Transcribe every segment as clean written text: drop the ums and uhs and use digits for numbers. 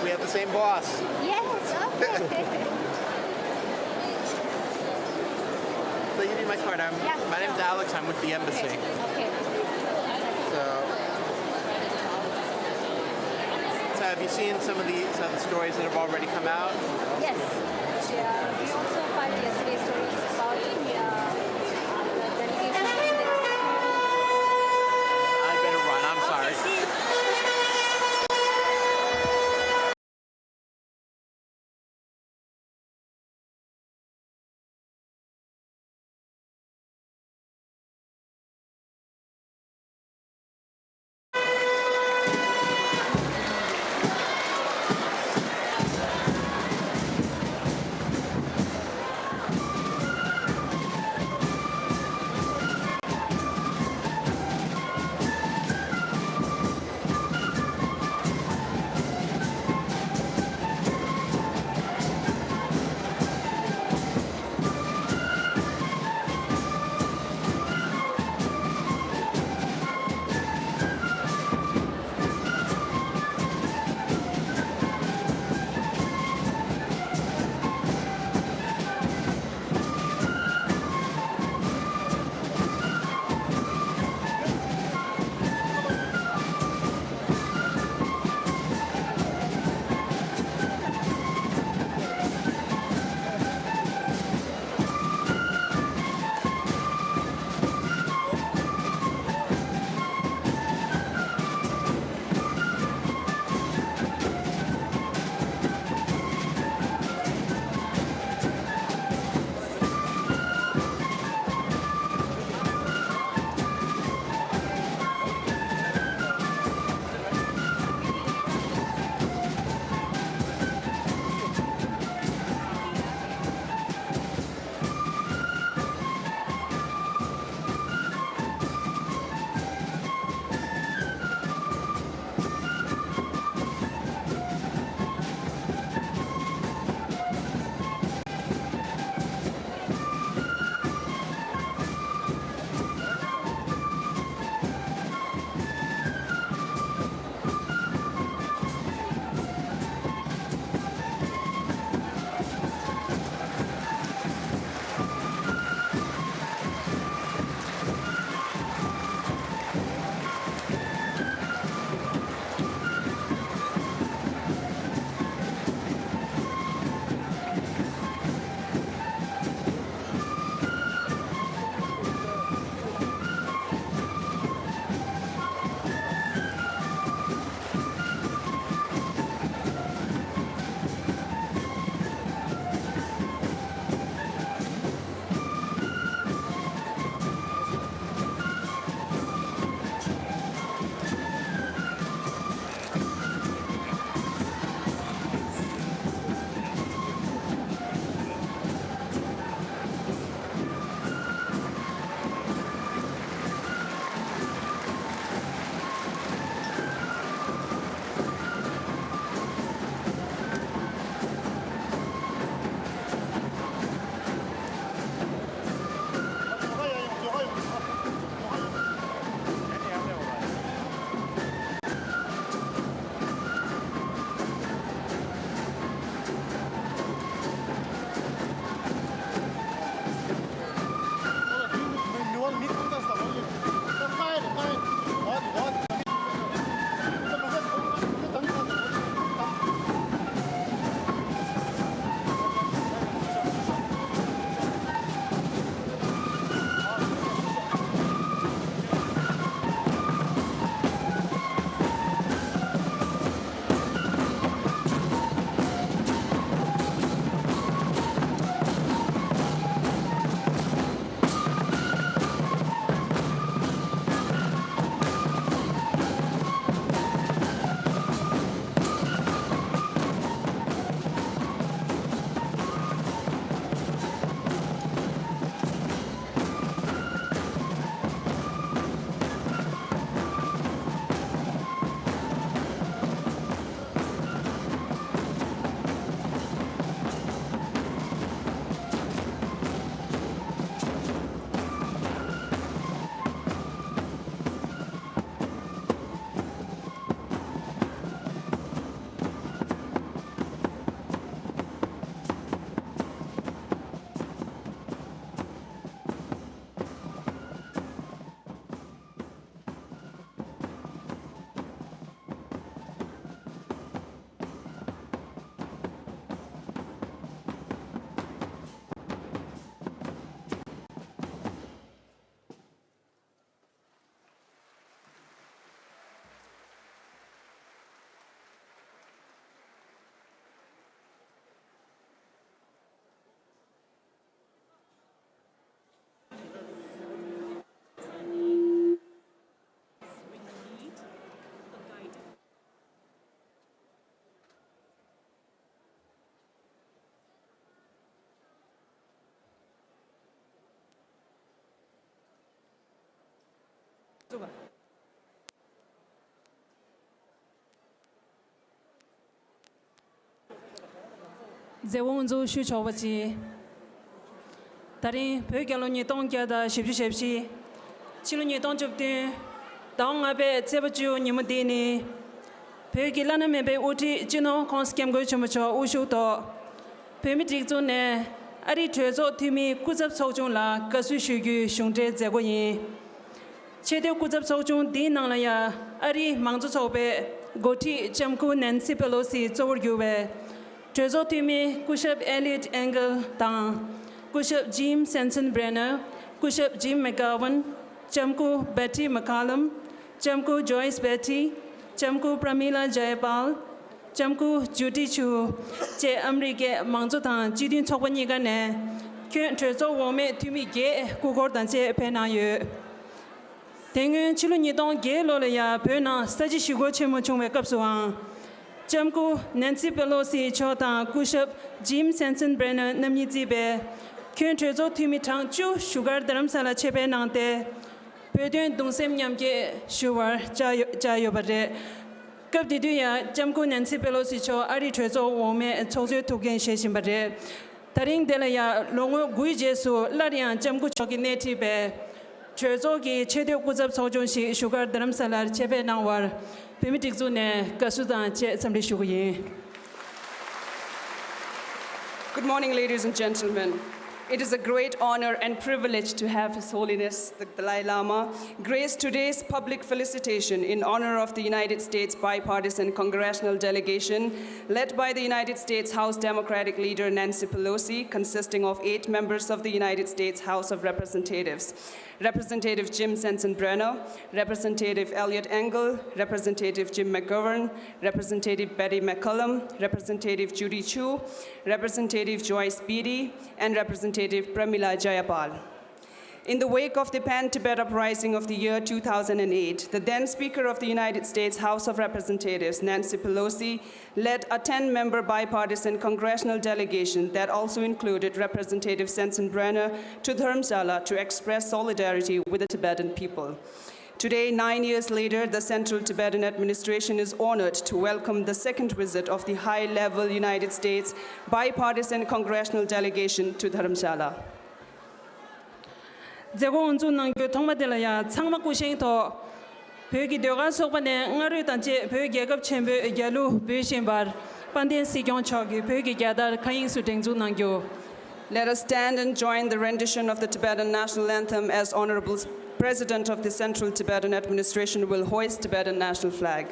We have the same boss. Yes, okay. So you need my card. My name's Alex. I'm with the embassy. Okay. So have you seen some of the stories that have already come out? Yes. Yeah. We also filed yesterday stories about India, the delegation. I better run. I'm sorry. Zewonzo Shuchowachi Tari Pögaloni Tongyada Shipshi Chiluni Tonjupti Dong Abe Tsebachu Nimudini Pögilana Mebe Uti Jino Konskam Gochumacho Ushuto Pemitikzone Ari Trezo Timi Kuzap Sojun La Kasu Shugu Shungte Zegoyin Chede Kuzap Sojun Dinanaya Ari Mangzu Sobe Goti Chamku Nancy Pelosi Zourguwe Trezo Timi Kushab Elliot Engel Tang Kushab Jim Sensenbrenner Kushab Jim McGowan Chamku Betty McCallum Chamku Joyce Betty Chamku Pramila Jayapal Chamku Judy Chu Che Amrike Mangzu Tang Jidin Chokwanyiga Ne Kyen Trezo Wome Timi Ge Kukor Danche Penayu Tengen Chilu Nidong Ge Lolaya Pena Staji Shugo Chemo Chungwe Kapsuang Chamku Nancy Pelosi Chota Kushab Jim Sensenbrenner Namni Zibe Kyen Trezo Timi Tang Chu Sugar Dharamshala Chepe Nante Pedun Dungsem Nyamge Shuar Jayo Bade Kapdiduya Chamku Nancy Pelosi Cho Ari Trezo Wome Chozo Tugen Sheshin Bade Taring Delaya Longo Gui Jesu Larian Chamku Choki Netibe Trezo Gi Chedio Kuzab Sojonshi Sugar Dharamshala Chepe Nangwar Pimitikzune Kasudan Che Samri Shuguyin. Good morning, ladies and gentlemen. It is a great honor and privilege to have His Holiness the Dalai Lama grace today's public felicitation in honor of the United States Bipartisan Congressional Delegation led by the United States House Democratic Leader Nancy Pelosi, consisting of 8 members of the United States House of Representatives. Representative Jim Sensenbrenner, Representative Elliot Engel, Representative Jim McGovern, Representative Betty McCollum, Representative Judy Chu, Representative Joyce Beatty, and Representative Pramila Jayapal. In the wake of the Pan-Tibet uprising of the year 2008, the then Speaker of the United States House of Representatives, Nancy Pelosi, led a 10-member bipartisan congressional delegation that also included Representative Sensenbrenner to Dharamshala to express solidarity with the Tibetan people. Today, 9 years later, the Central Tibetan Administration is honored to welcome the second visit of the high-level United States Bipartisan Congressional Delegation to Dharamshala. Zegonzu Nangyo Tongmadelaya, Tsangma Kushinto, Pögi Doga Sopane, Ngaru Tanche, Pögi Gap Chamber, Yalu, Bishimbar, Pandin Sikyon Chogi, Pögi Gadar, Kayin Sutengzu Nangyo. Let us stand and join the rendition of the Tibetan national anthem as Honorable President of the Central Tibetan Administration will hoist Tibetan national flag.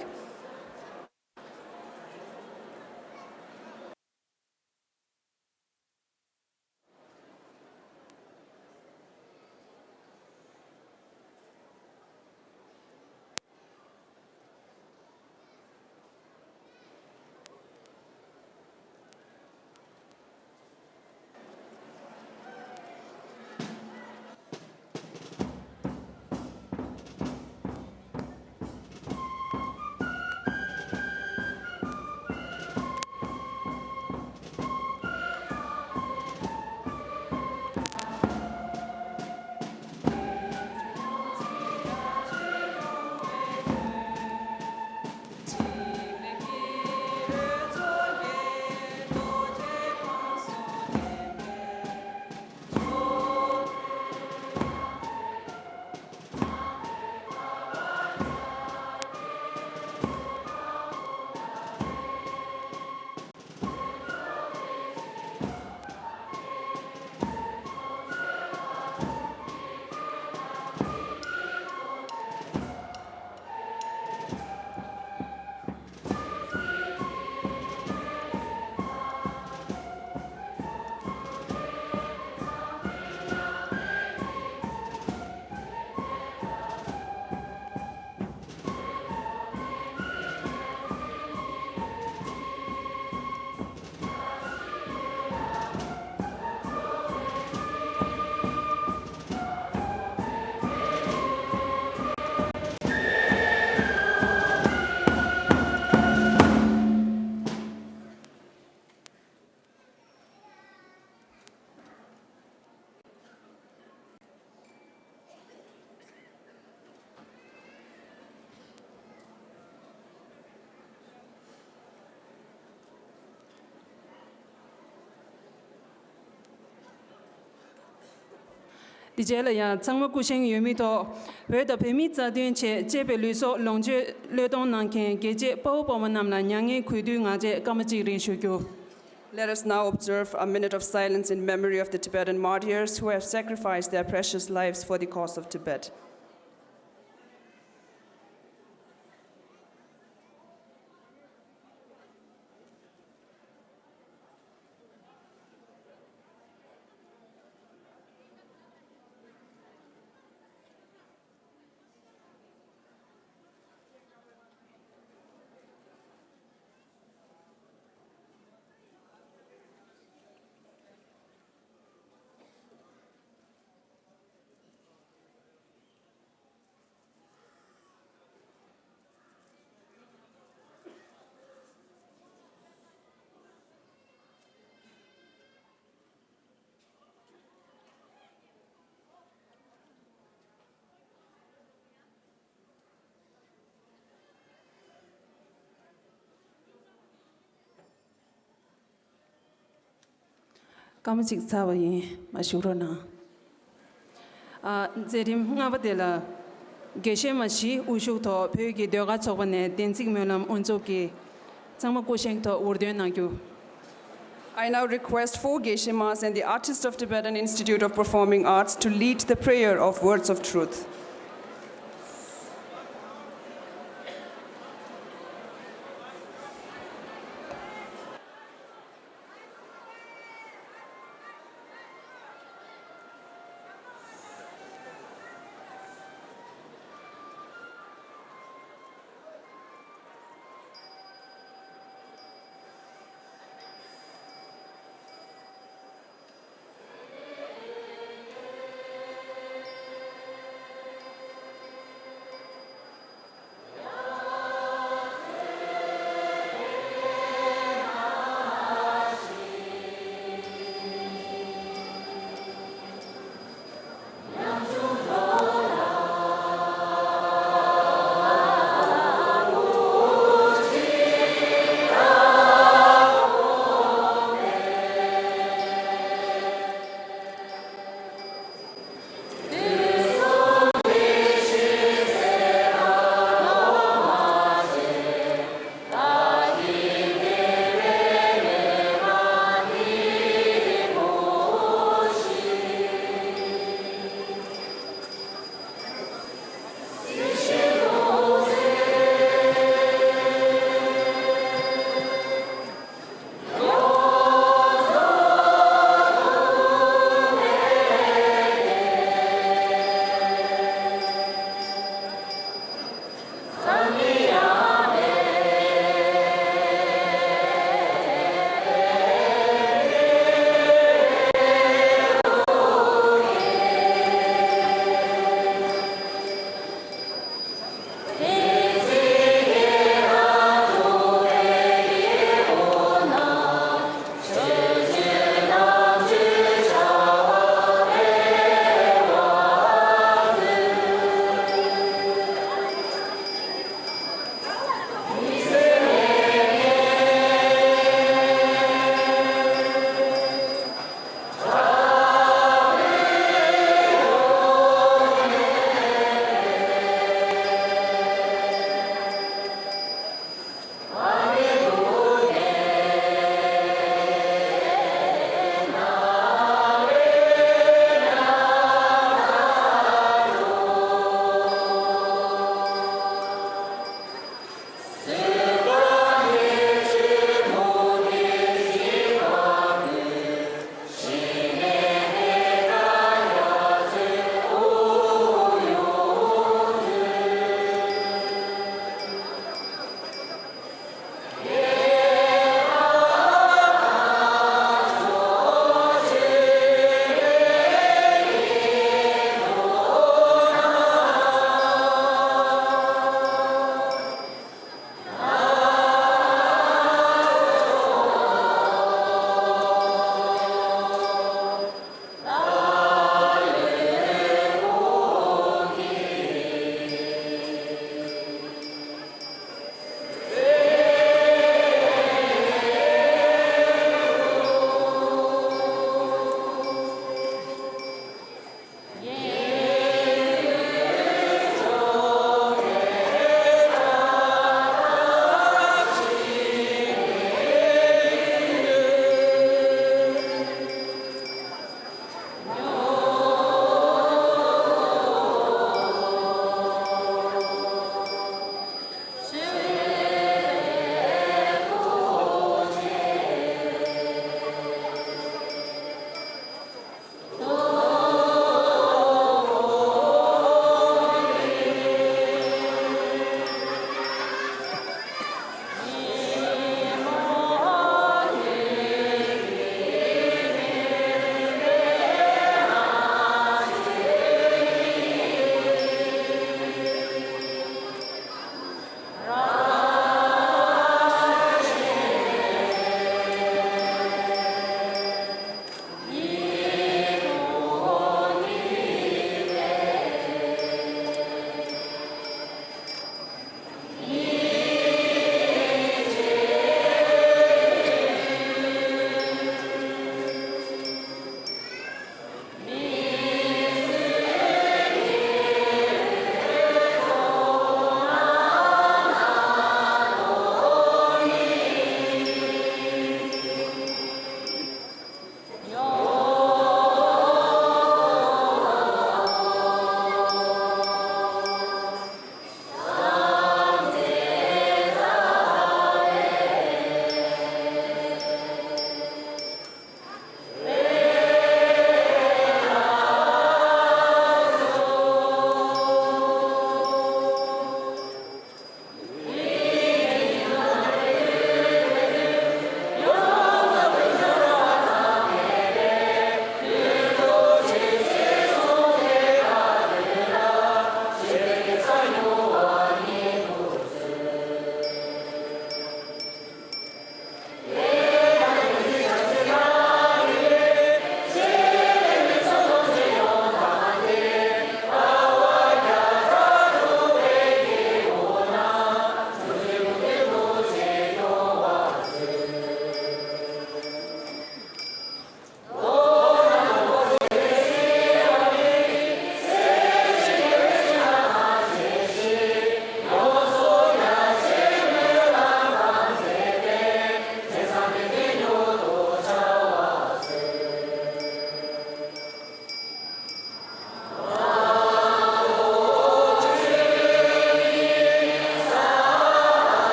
Di jela ya tsangma kusheng yumi to we da pemi tsa dyen che je be lu so long je le dong nang ken ge je po po ma nam la nyang ye khu du nga je kam ji rin shu kyo. Let us now observe a minute of silence in memory of the Tibetan martyrs who have sacrificed their precious lives for the cause of Tibet. Kam ji tsa wa yin ma shu ro na. Zerim nga ba de la ge she ma shi u shu to phe gi de ga chok ba ne den jing me lam un zo ki tsangma kusheng to ur de na kyo. I now request 4 Geshe-mas and the artists of Tibetan Institute of Performing Arts to lead the prayer of words of truth.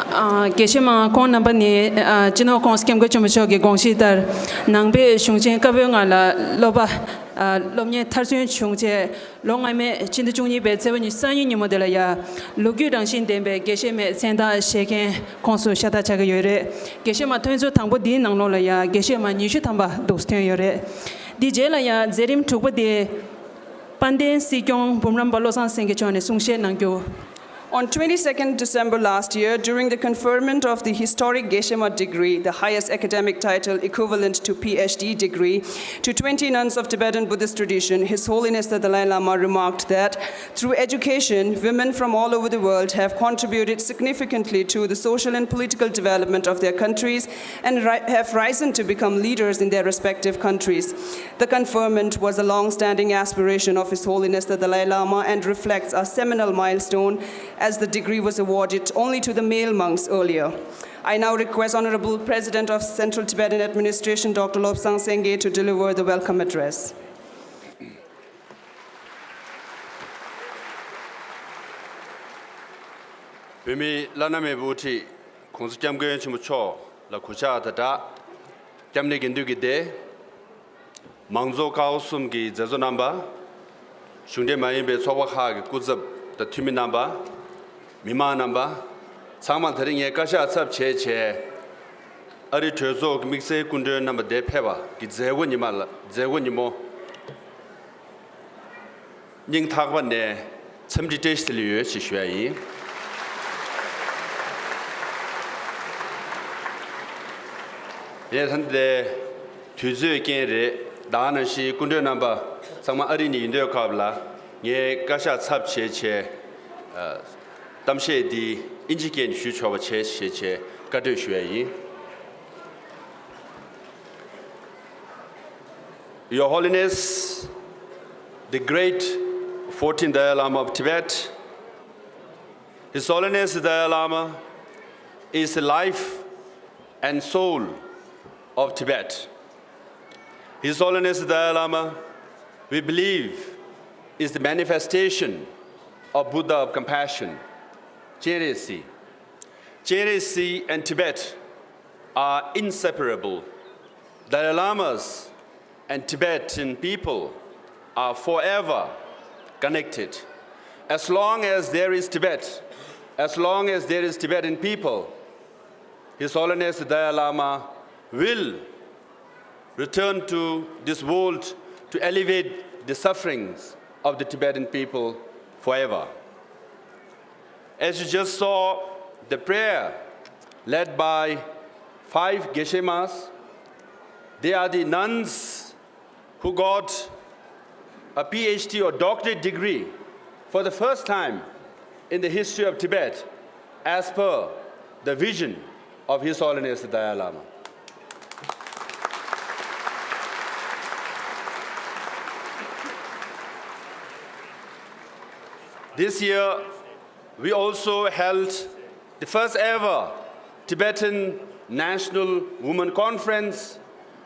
Geshima Kong number ni Jino Kong scam go chumachogi Gongshitar Nangbe Shungchen Kabunga Loba Lomye Tarsun Chungche Long I met Chindujuni bed 7 Sani Modelaya Lugu Dangshin Dembe Geshime Senda Shaken Konsu Shata Chagayore Geshima Tunzo Tambo Din Nangolaya Geshima Nishutamba Dostin Yore Dijelaya Zerim Tubade Pande Sikyong Bumram Balosan Sengechone Sungshe Nangyo. On 22nd December last year, during the conferment of the historic Geshe-ma degree, the highest academic title equivalent to PhD degree, to 20 nuns of Tibetan Buddhist tradition, His Holiness the Dalai Lama remarked that through education, women from all over the world have contributed significantly to the social and political development of their countries and have risen to become leaders in their respective countries. The conferment was a long-standing aspiration of His Holiness the Dalai Lama and reflects a seminal milestone as the degree was awarded only to the male monks earlier. I now request Honorable President of Central Tibetan Administration, Dr. Lobsang Sengye, to deliver the welcome address. Bimi laname buti kongsu jamgyen chimucho la kucha data jamne gindu gide mangzo kaosum gi zazo namba shungde mayimbe sobakha gi kuzab the tumi namba Mima number, Saman Tering Kasha Sub Che, Ari Trezo, Mixe Kundur number de Peva, Gizewinimal, Zewinimo Ning Tagwane, Somebody taste the Liu, Shishui. Yes, and the Tuzu Gere, Dana Shi Kundur number, Sama Arini in their Kabla, Ye Kasha Sub Che. Tamshe di injiken shucho che che kadu shui. Your Holiness, the great 14th Dalai Lama of Tibet, His Holiness the Dalai Lama is the life and soul of Tibet. His Holiness the Dalai Lama, we believe, is the manifestation of Buddha of compassion. Gere and Tibet are inseparable. Dalai Lamas and Tibetan people are forever connected. As long as there is Tibet, as long as there is Tibetan people, His Holiness the Dalai Lama will return to this world to alleviate the sufferings of the Tibetan people forever. As you just saw, the prayer led by 5 Geshe-mas, they are the nuns who got a PhD or doctorate degree for the first time in the history of Tibet, as per the vision of His Holiness the Dalai Lama. This year, we also held the first ever Tibetan National Women Conference.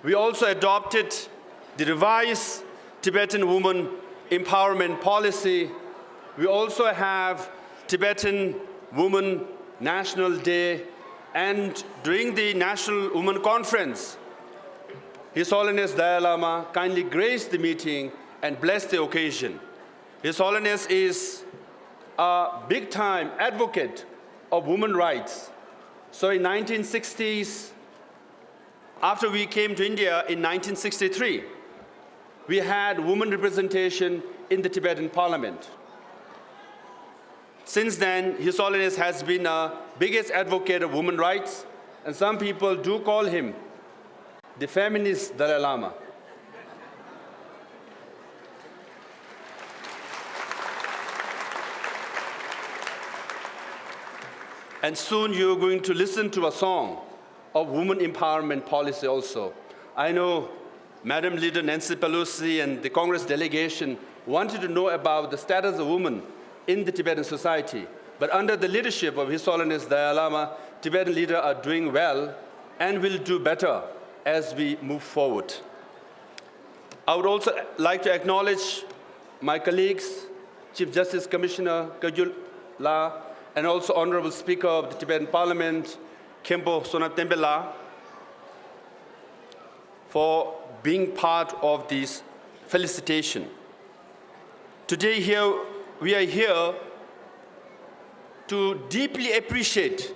We also adopted the revised Tibetan Women Empowerment Policy. We also have Tibetan Women National Day. And during the National Women Conference, His Holiness Dalai Lama kindly graced the meeting and blessed the occasion. His Holiness is a big-time advocate of women's rights. So in 1960s, after we came to India in 1963, we had women representation in the Tibetan parliament. Since then, His Holiness has been the biggest advocate of women's rights, and some people do call him the feminist Dalai Lama. And soon you're going to listen to a song of women empowerment policy also. I know Madam Leader Nancy Pelosi and the Congress delegation wanted to know about the status of women in the Tibetan society. But under the leadership of His Holiness Dalai Lama, Tibetan leaders are doing well and will do better as we move forward. I would also like to acknowledge my colleagues, Chief Justice Commissioner Kajul La, and also Honorable Speaker of the Tibetan Parliament, Khenpo Sonatembela, for being part of this felicitation. Today we are here to deeply appreciate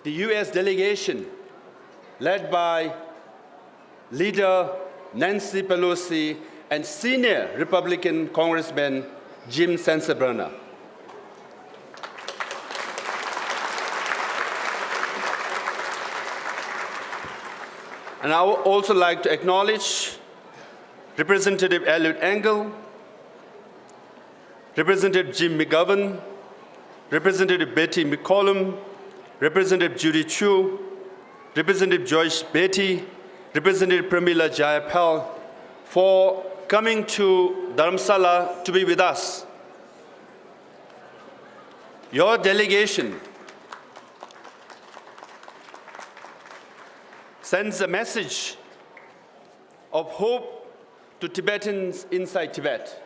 the U.S. delegation led by leader Nancy Pelosi and senior Republican Congressman Jim Sensenbrenner. And I would also like to acknowledge Representative Elliot Engel, Representative Jim McGovern, Representative Betty McCollum, Representative Judy Chu, Representative Joyce Beatty, Representative Pramila Jayapal, for coming to Dharamshala to be with us. Your delegation sends a message of hope to Tibetans inside Tibet.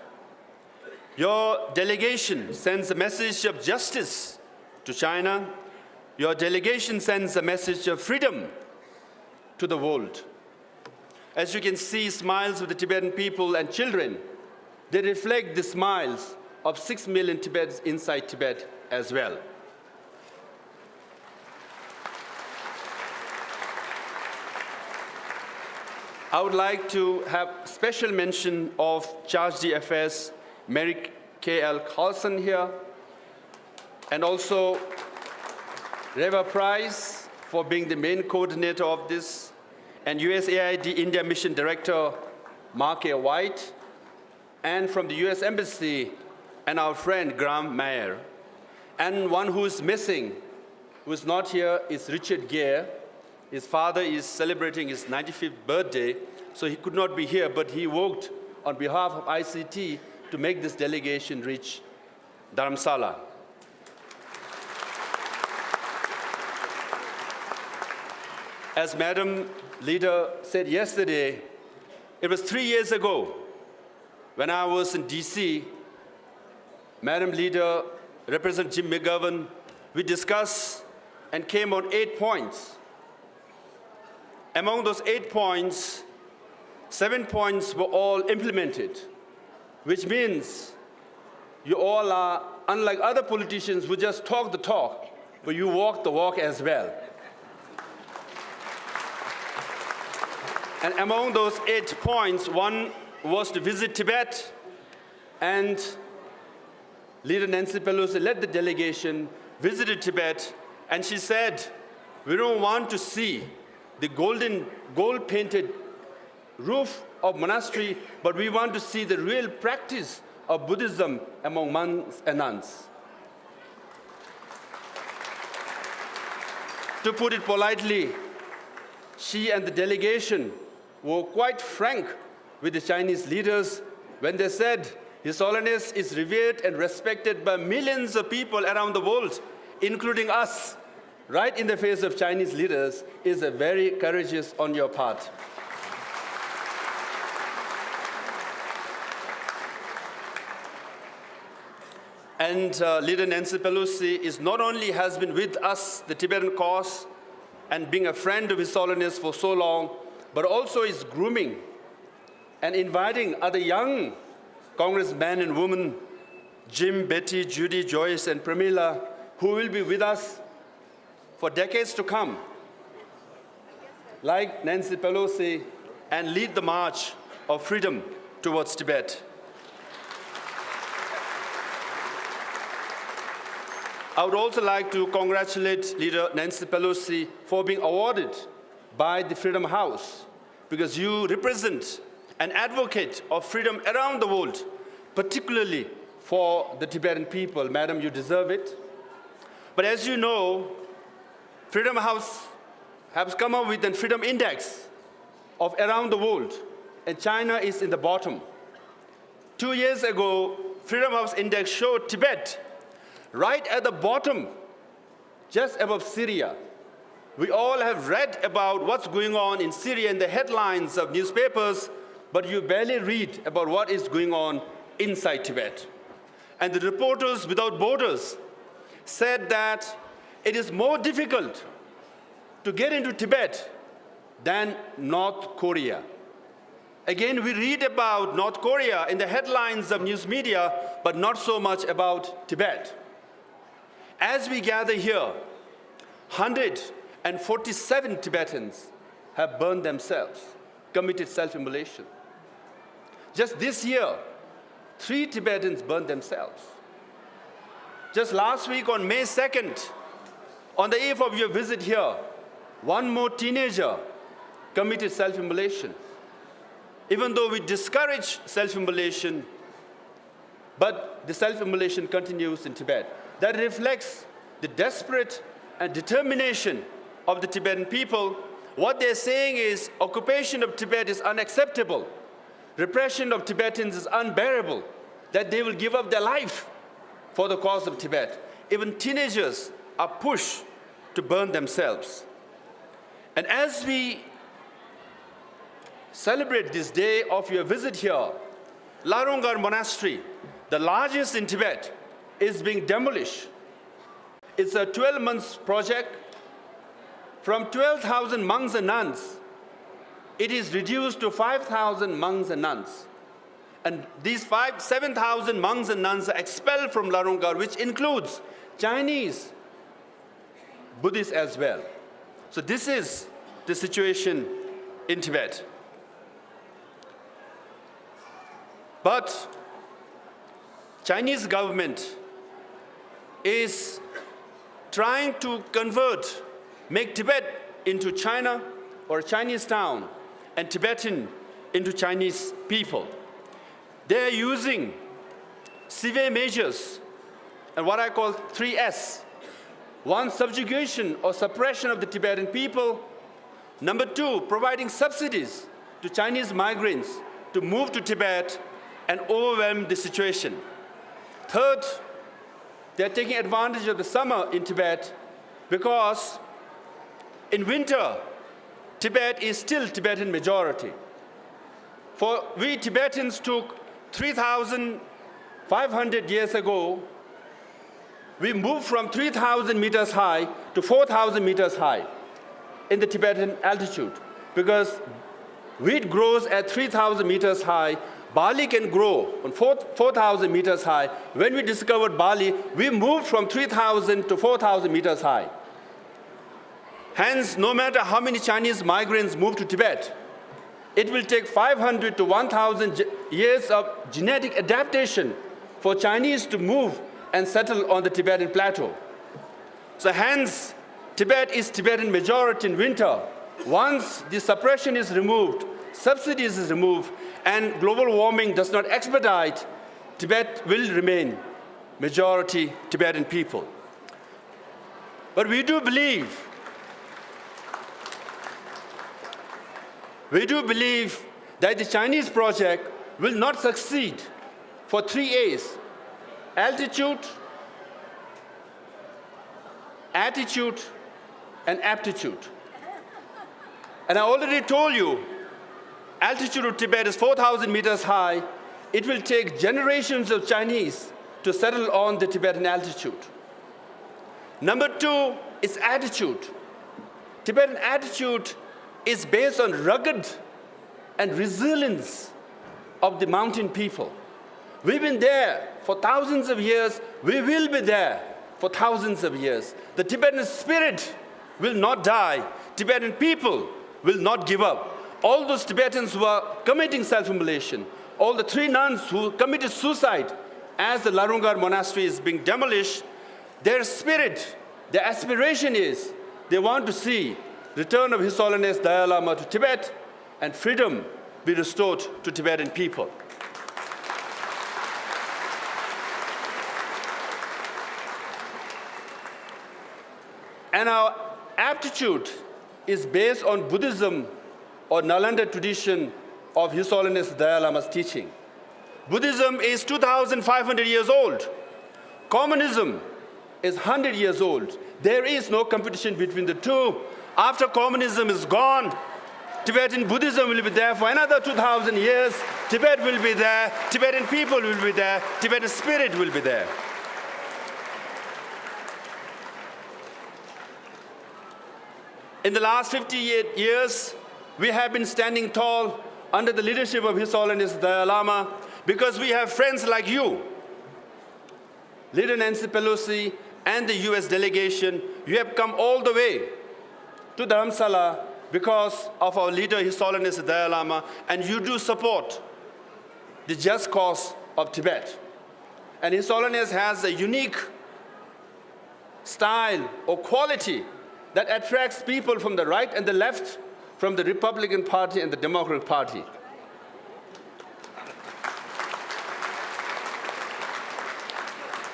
Your delegation sends a message of justice to China. Your delegation sends a message of freedom to the world. As you can see, smiles of the Tibetan people and children, they reflect the smiles of 6 million Tibetans inside Tibet as well. I would like to have special mention of Charge d'Affaires Mary K.L. Carlson here, and also Reva Price for being the main coordinator of this, and USAID India Mission Director Mark A. White, and from the US Embassy, and our friend Graham Mayer. And one who is missing, who is not here, is Richard Gere. His father is celebrating his 95th birthday, so he could not be here, but he worked on behalf of ICT to make this delegation reach Dharamshala. As Madam Leader said yesterday, it was 3 years ago when I was in DC. Madam Leader, Representative Jim McGovern, we discussed and came on 8 points. Among those 8 points, 7 points were all implemented, which means you all are, unlike other politicians who just talk the talk, but you walk the walk as well. And among those 8 points, one was to visit Tibet, and Leader Nancy Pelosi led the delegation, visited Tibet, and she said, we don't want to see the gold-painted roof of monastery, but we want to see the real practice of Buddhism among monks and nuns. To put it politely, she and the delegation were quite frank with the Chinese leaders when they said, His Holiness is revered and respected by millions of people around the world, including us. Right in the face of Chinese leaders is a very courageous on your part. And Leader Nancy Pelosi is not only has been with us, the Tibetan cause, and being a friend of His Holiness for so long, but also is grooming and inviting other young congressmen and women, Jim, Betty, Judy, Joyce, and Pramila, who will be with us for decades to come, like Nancy Pelosi, and lead the march of freedom towards Tibet. I would also like to congratulate Leader Nancy Pelosi for being awarded by the Freedom House, because you represent an advocate of freedom around the world, particularly for the Tibetan people. Madam, you deserve it. But as you know, Freedom House has come up with a freedom index of around the world, and China is in the bottom. 2 years ago, Freedom House index showed Tibet right at the bottom, just above Syria. We all have read about what's going on in Syria in the headlines of newspapers, but you barely read about what is going on inside Tibet. And the Reporters Without Borders said that it is more difficult to get into Tibet than North Korea. Again, we read about North Korea in the headlines of news media, but not so much about Tibet. As we gather here, 147 Tibetans have burned themselves, committed self-immolation. Just this year, 3 Tibetans burned themselves. Just last week on May 2nd, on the eve of your visit here, 1 more teenager committed self-immolation. Even though we discourage self-immolation, but the self-immolation continues in Tibet. That reflects the desperate and determination of the Tibetan people. What they're saying is occupation of Tibet is unacceptable. Repression of Tibetans is unbearable, that they will give up their life for the cause of Tibet. Even teenagers are pushed to burn themselves. And as we celebrate this day of your visit here, Laronggar Monastery, the largest in Tibet, is being demolished. It's a 12-month project. From 12,000 monks and nuns, it is reduced to 5,000 monks and nuns. And these 7,000 monks and nuns are expelled from Laronggar, which includes Chinese Buddhists as well. So this is the situation in Tibet. But Chinese government is trying to make Tibet into China or a Chinese town, and Tibetan into Chinese people. They are using severe measures and what I call 3S. 1, subjugation or suppression of the Tibetan people. Number 2, providing subsidies to Chinese migrants to move to Tibet and overwhelm the situation. Third, they're taking advantage of the summer in Tibet because in winter, Tibet is still Tibetan majority. For we Tibetans took 3,500 years ago, we moved from 3,000 meters high to 4,000 meters high in the Tibetan altitude because wheat grows at 3,000 meters high. Barley can grow on 4,000 meters high. When we discovered barley, we moved from 3,000 to 4,000 meters high. Hence, no matter how many Chinese migrants move to Tibet, it will take 500 to 1,000 years of genetic adaptation for Chinese to move and settle on the Tibetan plateau. So hence, Tibet is Tibetan majority in winter. Once the suppression is removed, subsidies is removed, and global warming does not expedite, Tibet will remain majority Tibetan people. But we do believe that the Chinese project will not succeed for 3 A's: altitude, attitude, and aptitude. And I already told you, altitude of Tibet is 4,000 meters high. It will take generations of Chinese to settle on the Tibetan altitude. Number 2 is attitude. Tibetan attitude is based on rugged and resilience of the mountain people. We've been there for thousands of years. We will be there for thousands of years. The Tibetan spirit will not die. Tibetan people will not give up. All those Tibetans who are committing self-immolation, all the 3 nuns who committed suicide as the Laronggar Monastery is being demolished, their spirit, their aspiration is they want to see return of His Holiness Dalai Lama to Tibet and freedom be restored to Tibetan people. And our aptitude is based on Buddhism or Nalanda tradition of His Holiness Dalai Lama's teaching. Buddhism is 2,500 years old. Communism is 100 years old. There is no competition between the two. After communism is gone, Tibetan Buddhism will be there for another 2,000 years. Tibet will be there. Tibetan people will be there. Tibetan spirit will be there. In the last 58 years, we have been standing tall under the leadership of His Holiness the Dalai Lama because we have friends like you. Leader Nancy Pelosi and the U.S. delegation, you have come all the way to Dharamshala because of our leader, His Holiness the Dalai Lama, and you do support the just cause of Tibet. And His Holiness has a unique style or quality that attracts people from the right and the left, from the Republican Party and the Democratic Party.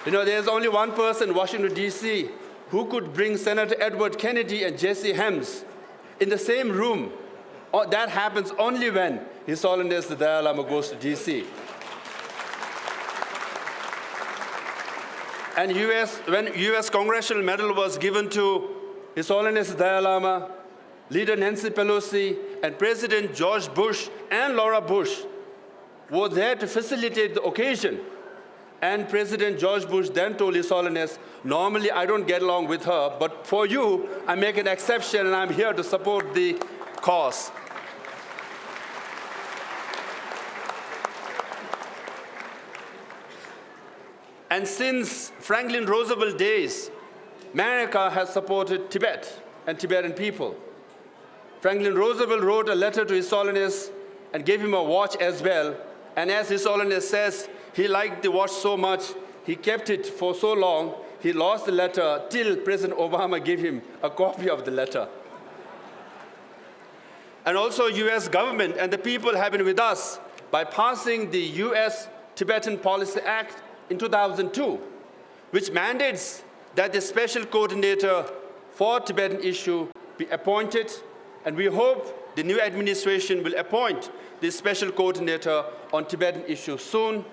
You know, there's only one person in Washington, D.C. who could bring Senator Edward Kennedy and Jesse Helms in the same room. That happens only when His Holiness the Dalai Lama goes to D.C. And when U.S. Congressional Medal was given to His Holiness the Dalai Lama, Leader Nancy Pelosi and President George Bush and Laura Bush were there to facilitate the occasion. And President George Bush then told His Holiness, normally I don't get along with her, but for you, I make an exception and I'm here to support the cause. And since Franklin Roosevelt days, America has supported Tibet and Tibetan people. Franklin Roosevelt wrote a letter to His Holiness and gave him a watch as well. And as His Holiness says, he liked the watch so much, he kept it for so long, he lost the letter till President Obama gave him a copy of the letter. And also U.S. government and the people have been with us by passing the U.S. Tibetan Policy Act in 2002, which mandates that the special coordinator for Tibetan issue be appointed, and we hope the new administration will appoint the special coordinator on Tibetan issues soon.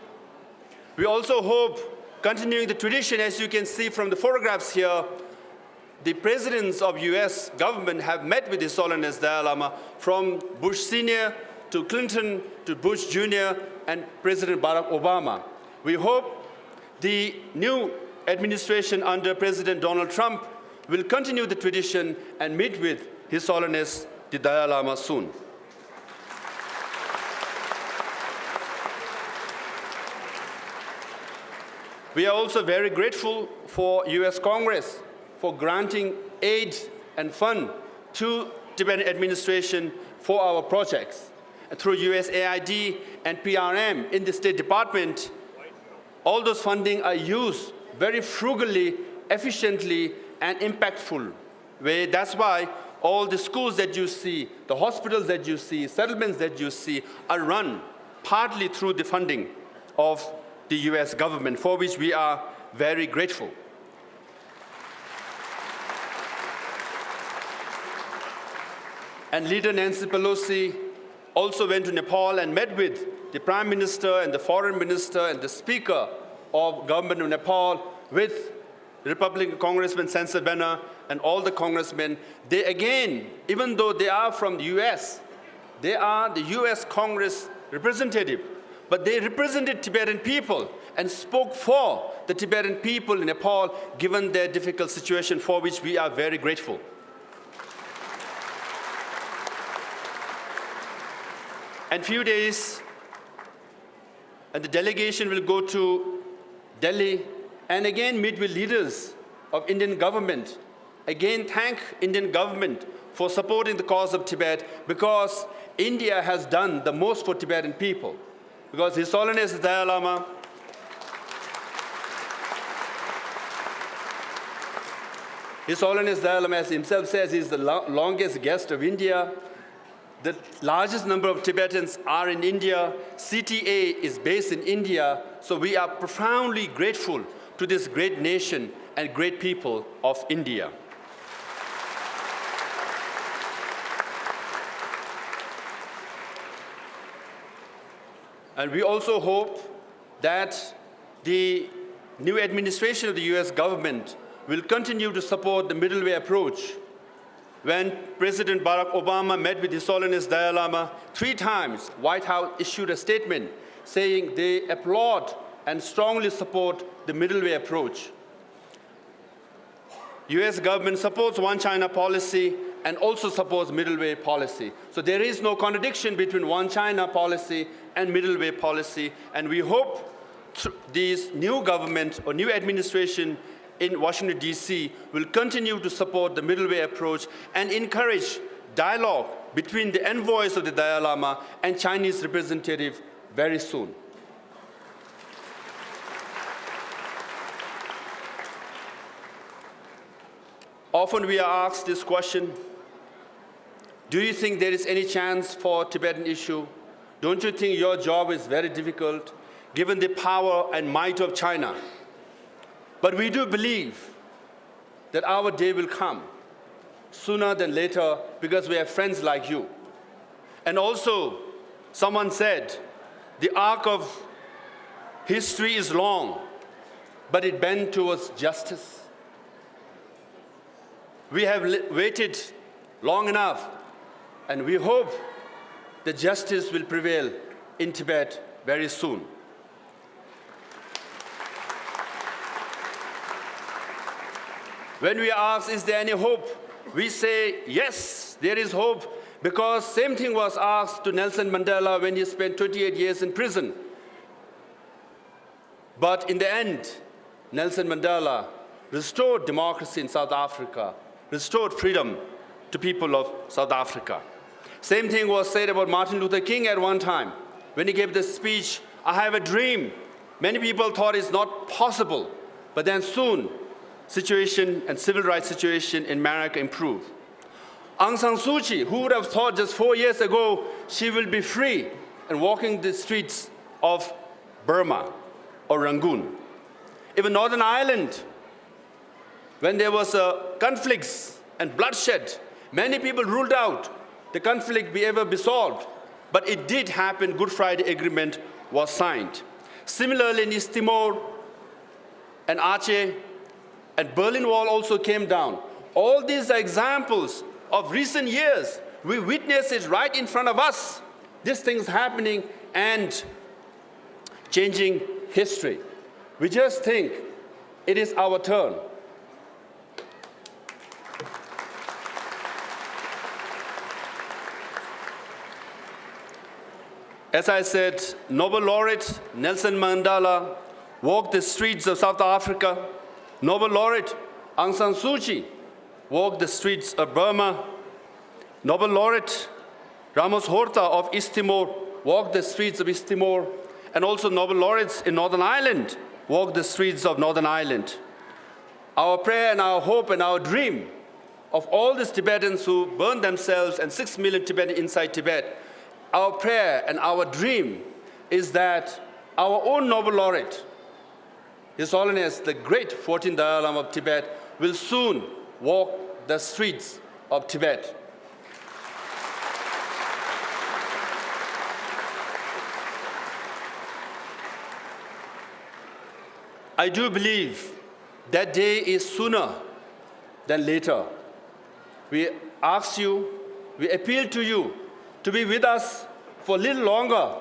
We also hope, continuing the tradition, as you can see from the photographs here, the presidents of U.S. government have met with His Holiness Dalai Lama, from Bush Sr. to Clinton to Bush Jr. and President Barack Obama. We hope the new administration under President Donald Trump will continue the tradition and meet with His Holiness the Dalai Lama soon. We are also very grateful for U.S. Congress for granting aid and fund to Tibetan administration for our projects. Through USAID and PRM in the State Department, all those funding are used very frugally, efficiently, and impactful way. That's why all the schools that you see, the hospitals that you see, settlements that you see are run partly through the funding of the U.S. government, for which we are very grateful. And Leader Nancy Pelosi also went to Nepal and met with the Prime Minister and the Foreign Minister and the Speaker of Government of Nepal, with Republican Congressman Sansad Benner and all the congressmen. They again, even though they are from the U.S., they are the U.S. Congress representative, but they represented Tibetan people and spoke for the Tibetan people in Nepal, given their difficult situation, for which we are very grateful. In a few days, and the delegation will go to Delhi and again meet with leaders of Indian government. Again, thank Indian government for supporting the cause of Tibet, because India has done the most for Tibetan people. Because His Holiness the Dalai Lama as himself says, he is the longest guest of India. The largest number of Tibetans are in India. CTA is based in India. So we are profoundly grateful to this great nation and great people of India. And we also hope that the new administration of the U.S. government will continue to support the middle way approach. When President Barack Obama met with His Holiness Dalai Lama 3 times, White House issued a statement saying they applaud and strongly support the middle way approach. U.S. government supports one China policy and also supports middle way policy. So there is no contradiction between one China policy and middle way policy, and we hope this new government or new administration in Washington, D.C. will continue to support the middle way approach and encourage dialogue between the envoys of the Dalai Lama and Chinese representative very soon. Often we are asked this question, do you think there is any chance for Tibetan issue? Don't you think your job is very difficult, given the power and might of China? But we do believe that our day will come sooner than later because we have friends like you. And also, someone said, the arc of history is long, but it bends towards justice. We have waited long enough, and we hope that justice will prevail in Tibet very soon. When we ask, is there any hope? We say, yes, there is hope, because same thing was asked to Nelson Mandela when he spent 28 years in prison. But in the end, Nelson Mandela restored democracy in South Africa, restored freedom to people of South Africa. Same thing was said about Martin Luther King at one time. When he gave the speech, I have a dream. Many people thought it's not possible, but then soon, situation and civil rights situation in America improved. Aung San Suu Kyi, who would have thought just 4 years ago she will be free and walking the streets of Burma or Rangoon. Even Northern Ireland, when there was conflicts and bloodshed, many people ruled out the conflict be ever be solved. But it did happen. Good Friday Agreement was signed. Similarly, in East Timor and Aceh, and Berlin Wall also came down. All these are examples of recent years. We witness it right in front of us. These things happening and changing history. We just think it is our turn. As I said, Nobel laureate Nelson Mandela walked the streets of South Africa. Nobel laureate Aung San Suu Kyi walked the streets of Burma. Nobel laureate Ramos Horta of East Timor walked the streets of East Timor. And also Nobel laureates in Northern Ireland walked the streets of Northern Ireland. Our prayer and our hope and our dream of all these Tibetans who burned themselves and 6 million Tibetans inside Tibet, our prayer and our dream is that our own Nobel laureate, His Holiness, the great 14th Dalai Lama of Tibet, will soon walk the streets of Tibet. I do believe that day is sooner than later. We ask you, we appeal to you to be with us for a little longer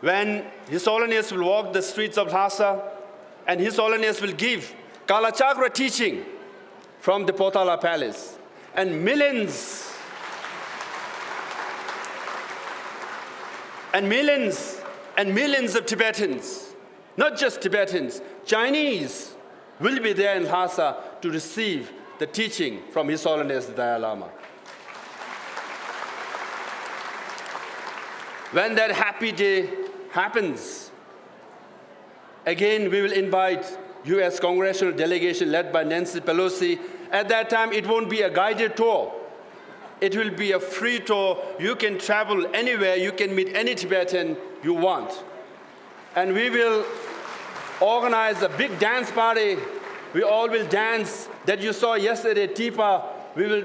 when His Holiness will walk the streets of Lhasa and His Holiness will give Kalachakra teaching from the Potala Palace. And millions of Tibetans, not just Tibetans, Chinese will be there in Lhasa to receive the teaching from His Holiness the Dalai Lama. When that happy day happens, again we will invite U.S. Congressional Delegation led by Nancy Pelosi. At that time, it won't be a guided tour. It will be a free tour. You can travel anywhere. You can meet any Tibetan you want. And we will organize a big dance party. We all will dance that you saw yesterday, Tipa. We will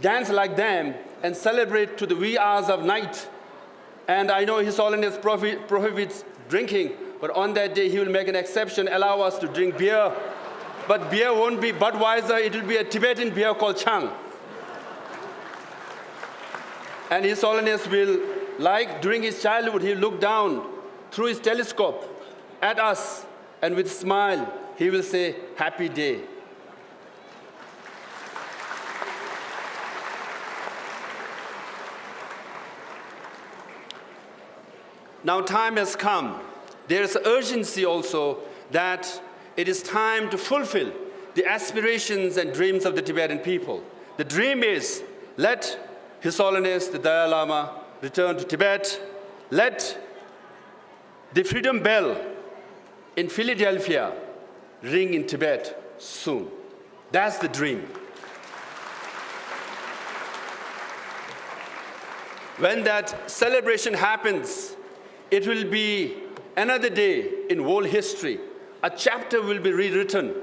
dance like them and celebrate to the wee hours of night. And I know His Holiness prohibits drinking, but on that day he will make an exception, allow us to drink beer. But beer won't be Budweiser, it will be a Tibetan beer called Chang. And His Holiness will, like during his childhood, he'll look down through his telescope at us, and with a smile, he will say, "Happy day." Now time has come. There is urgency also that it is time to fulfill the aspirations and dreams of the Tibetan people. The dream is, let His Holiness the Dalai Lama return to Tibet. Let the freedom bell in Philadelphia ring in Tibet soon. That's the dream. When that celebration happens, it will be another day in world history. A chapter will be rewritten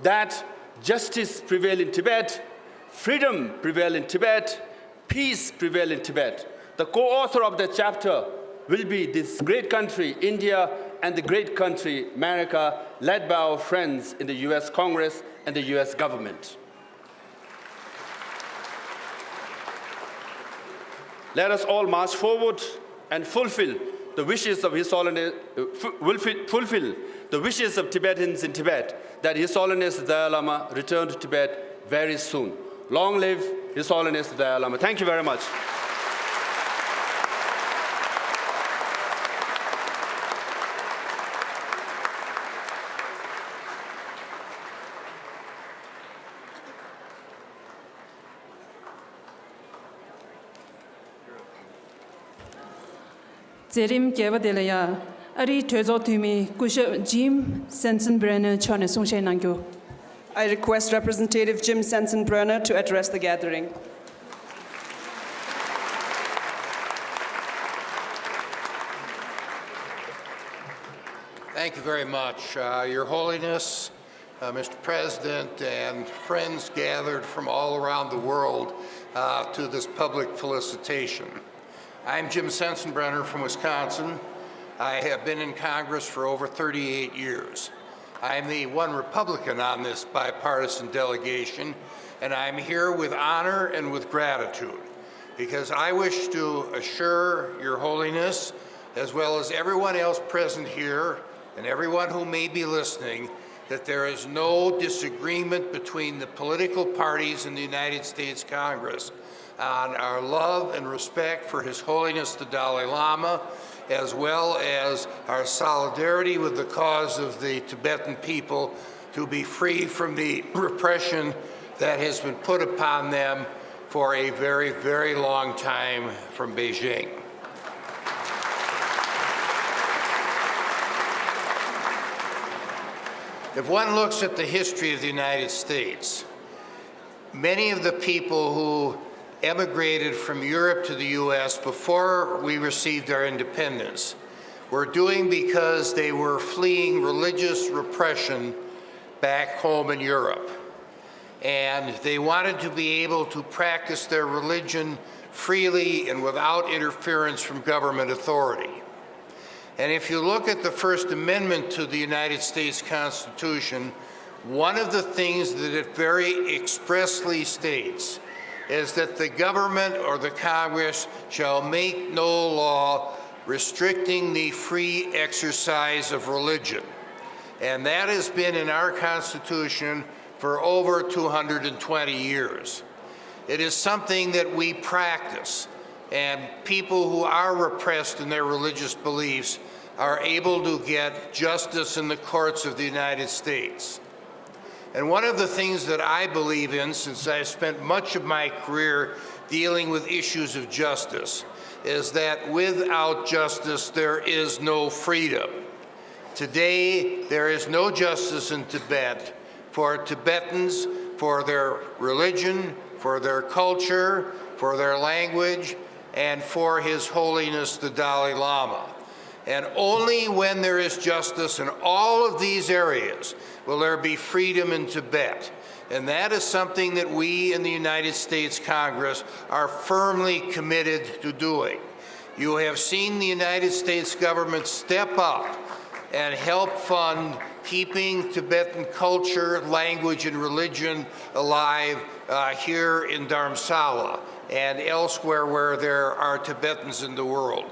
that justice prevail in Tibet, freedom prevail in Tibet, peace prevail in Tibet. The co-author of that chapter will be this great country, India, and the great country, America, led by our friends in the U.S. Congress and the U.S. government. Let us all march forward and fulfill the wishes of His Holiness, fulfill the wishes of Tibetans in Tibet, that His Holiness the Dalai Lama return to Tibet very soon. Long live His Holiness the Dalai Lama. Thank you very much. Zerim Kevadelaya, Ari Tezo Tumi, Kusha Jim Sensenbrenner, Chana Sungshay Nangyo. I request Representative Jim Sensenbrenner to address the gathering. Thank you very much. Your Holiness, Mr. President, and friends gathered from all around the world to this public felicitation. I'm Jim Sensenbrenner from Wisconsin. I have been in Congress for over 38 years. I'm the one Republican on this bipartisan delegation, and I'm here with honor and with gratitude, because I wish to assure Your Holiness, as well as everyone else present here, and everyone who may be listening, that there is no disagreement between the political parties in the United States Congress on our love and respect for His Holiness the Dalai Lama, as well as our solidarity with the cause of the Tibetan people to be free from the repression that has been put upon them for a very, very long time from Beijing. If one looks at the history of the United States, many of the people who emigrated from Europe to the U.S. before we received our independence were doing because they were fleeing religious repression back home in Europe. And they wanted to be able to practice their religion freely and without interference from government authority. And if you look at the First Amendment to the United States Constitution, one of the things that it very expressly states is that the government or the Congress shall make no law restricting the free exercise of religion. And that has been in our Constitution for over 220 years. It is something that we practice, and people who are repressed in their religious beliefs are able to get justice in the courts of the United States. And one of the things that I believe in, since I've spent much of my career dealing with issues of justice, is that without justice, there is no freedom. Today, there is no justice in Tibet for Tibetans, for their religion, for their culture, for their language, and for His Holiness the Dalai Lama. And only when there is justice in all of these areas will there be freedom in Tibet. And that is something that we in the United States Congress are firmly committed to doing. You have seen the United States government step up and help fund keeping Tibetan culture, language, and religion alive here in Dharamshala and elsewhere where there are Tibetans in the world.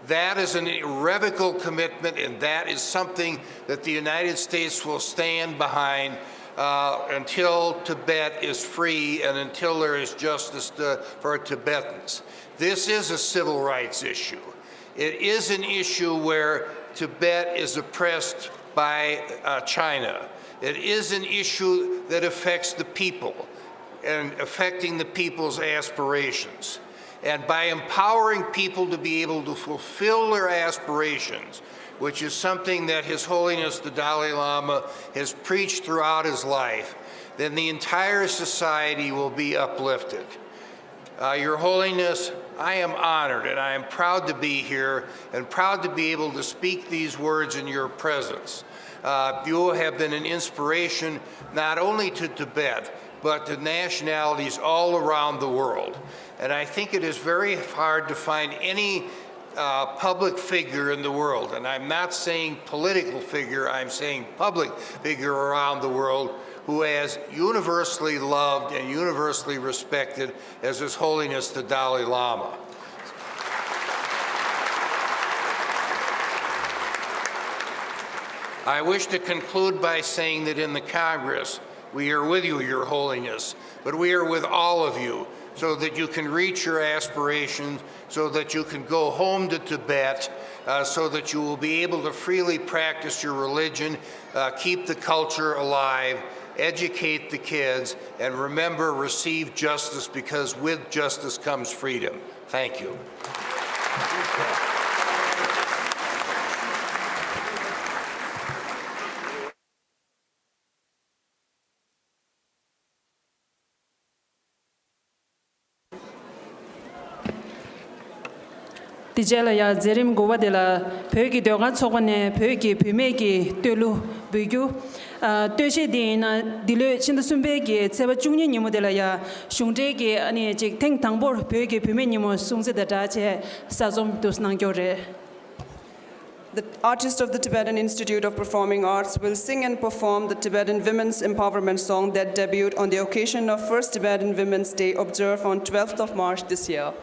That is an irrevocable commitment, and that is something that the United States will stand behind until Tibet is free and until there is justice for Tibetans. This is a civil rights issue. It is an issue where Tibet is oppressed by China. It is an issue that affects the people and affecting the people's aspirations. And by empowering people to be able to fulfill their aspirations, which is something that His Holiness the Dalai Lama has preached throughout his life, then the entire society will be uplifted. Your Holiness, I am honored and I am proud to be here and proud to be able to speak these words in your presence. You have been an inspiration not only to Tibet, but to nationalities all around the world. And I think it is very hard to find any public figure in the world, and I'm not saying political figure, I'm saying public figure around the world, who is universally loved and universally respected as His Holiness the Dalai Lama. I wish to conclude by saying that in the Congress, we are with you, Your Holiness, but we are with all of you so that you can reach your aspirations, so that you can go home to Tibet, so that you will be able to freely practice your religion, keep the culture alive, educate the kids, and remember, receive justice, because with justice comes freedom. Thank you. Tijela ya zerim gowa de la pyogi doga chogone pyogi pymegi telu bugyu töshi dina dile chindusumbegi tseba chungni nyimu de la ya shungdegi ani jik teng tangbor pyogi pyme nyimu sungze da dache sazom dosnang gyore. The artist of the Tibetan Institute of Performing Arts will sing and perform the Tibetan Women's Empowerment song that debuted on the occasion of First Tibetan Women's Day observed on 12th of March this year.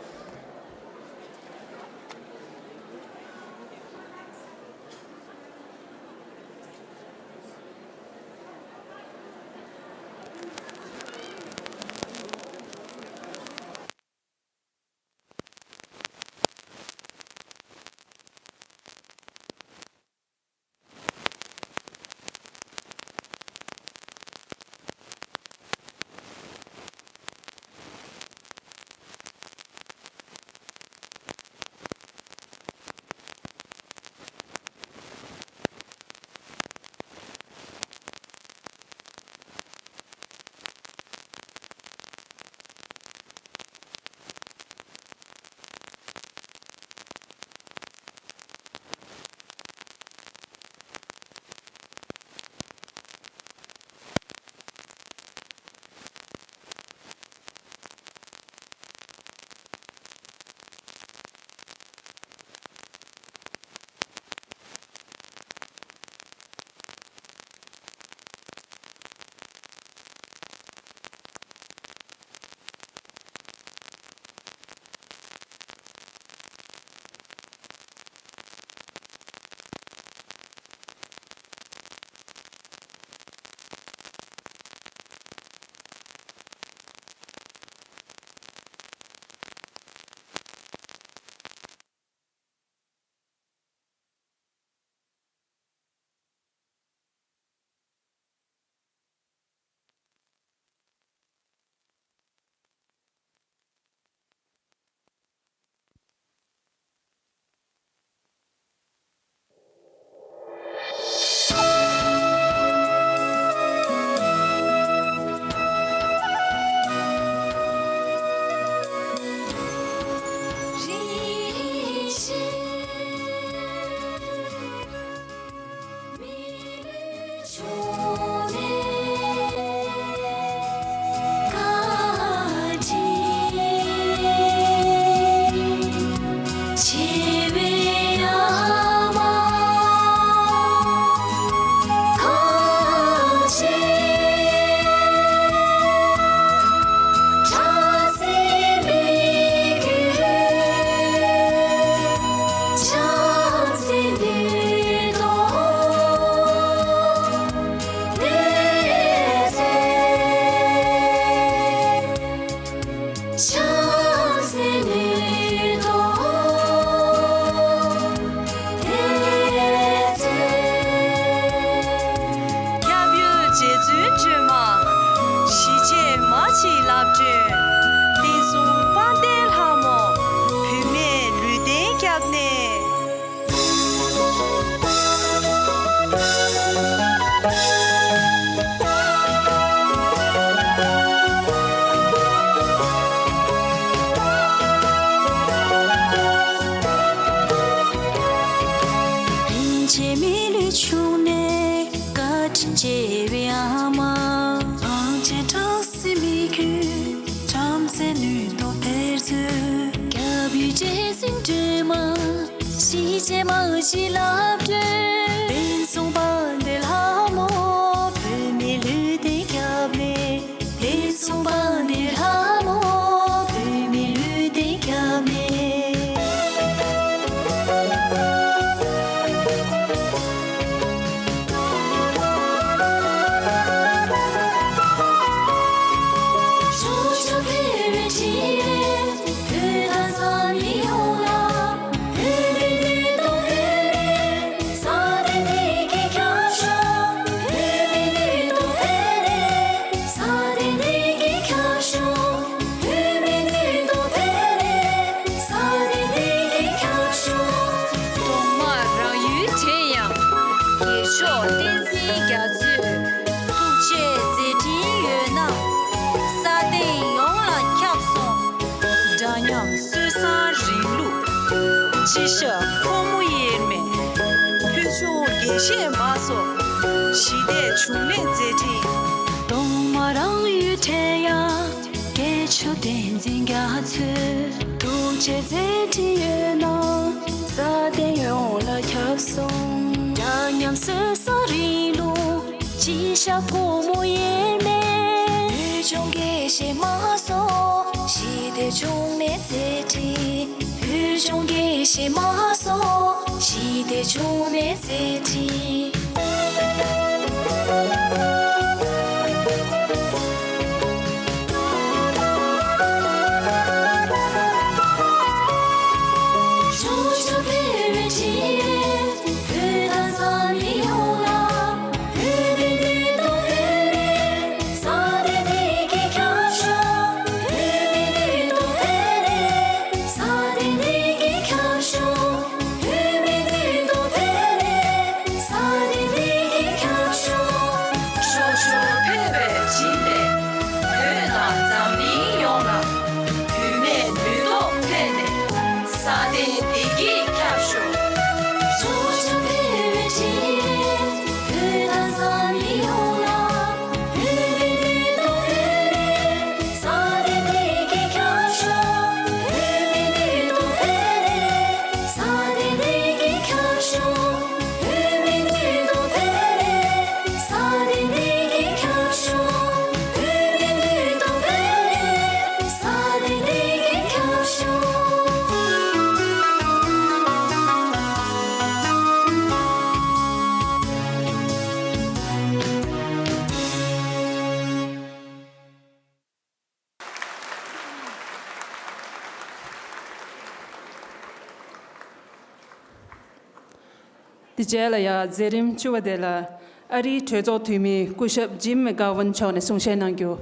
些梦起了的，人送伴的拉莫，不迷路的卡梅，人送伴的拉莫，不迷路的卡梅。说着别人体验，不谈啥你用了。其实父母也没，譬如这些马索，是得出面这题。东马让雨太阳，给出点睛感触，都这题越难，啥的用了跳松，让娘是啥人路，其实父母也没，雨中给些马索，是得出面这题。雨中给些马索，是得出面这题。说着别人体验，不谈啥你用了，不面对都不练，啥的你给看上，不面对都不练，啥的你给看上，不面对都不练，啥的你给看上。说着别别体验，不谈啥你用了，不面对都不练，啥的你给看上。说着别人体验，不谈啥你用了，不面对都不练，啥的你给看上，不面对都不练，啥的你给看上，不面对都不练，啥的你给看上，不面对都不练，啥的你给看上。Dijela ya zerim chuwadela ari twezo tumi kushab Jim McGovern chone sungshe nangyo.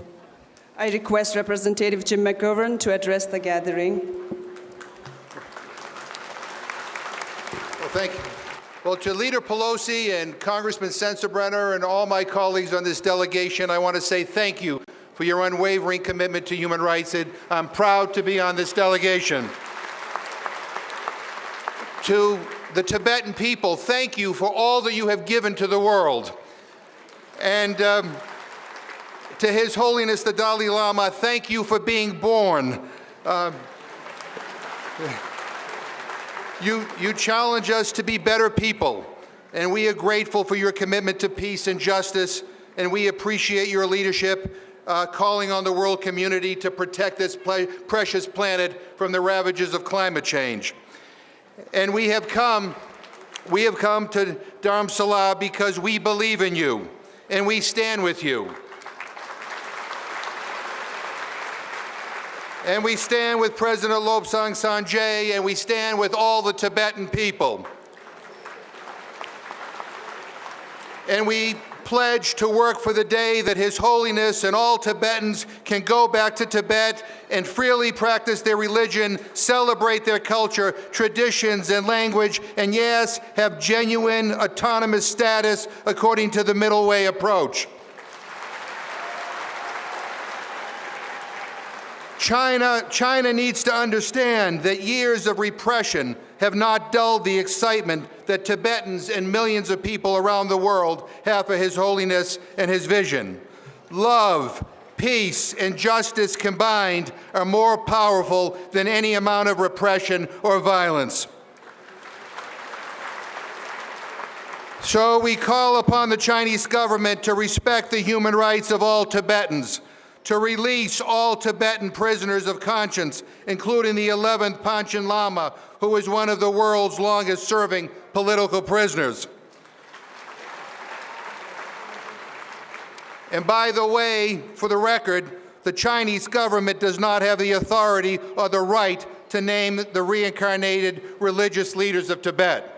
I request Representative Jim McGovern to address the gathering. Well, thank you. Well, to Leader Pelosi and Congressman Sensenbrenner and all my colleagues on this delegation, I want to say thank you for your unwavering commitment to human rights, and I'm proud to be on this delegation. To the Tibetan people, thank you for all that you have given to the world. And to His Holiness the Dalai Lama, thank you for being born. You challenge us to be better people, and we are grateful for your commitment to peace and justice, and we appreciate your leadership calling on the world community to protect this precious planet from the ravages of climate change. And we have come to Dharamshala because we believe in you, and we stand with you. And we stand with President Lobsang Sanjay, and we stand with all the Tibetan people. And we pledge to work for the day that His Holiness and all Tibetans can go back to Tibet and freely practice their religion, celebrate their culture, traditions, and language, and yes, have genuine autonomous status according to the Middle Way approach. China needs to understand that years of repression have not dulled the excitement that Tibetans and millions of people around the world have for His Holiness and His vision. Love, peace, and justice combined are more powerful than any amount of repression or violence. So we call upon the Chinese government to respect the human rights of all Tibetans, to release all Tibetan prisoners of conscience, including the 11th Panchen Lama, who is one of the world's longest-serving political prisoners. And by the way, for the record, the Chinese government does not have the authority or the right to name the reincarnated religious leaders of Tibet.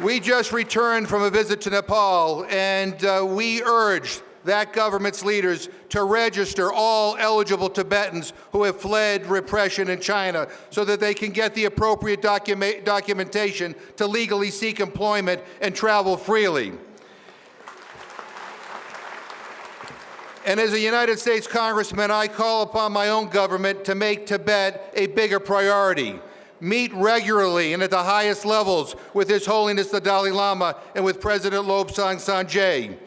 We just returned from a visit to Nepal, and we urged that government's leaders to register all eligible Tibetans who have fled repression in China so that they can get the appropriate documentation to legally seek employment and travel freely. And as a United States Congressman, I call upon my own government to make Tibet a bigger priority. Meet regularly and at the highest levels with His Holiness the Dalai Lama and with President Lobsang Sanjay.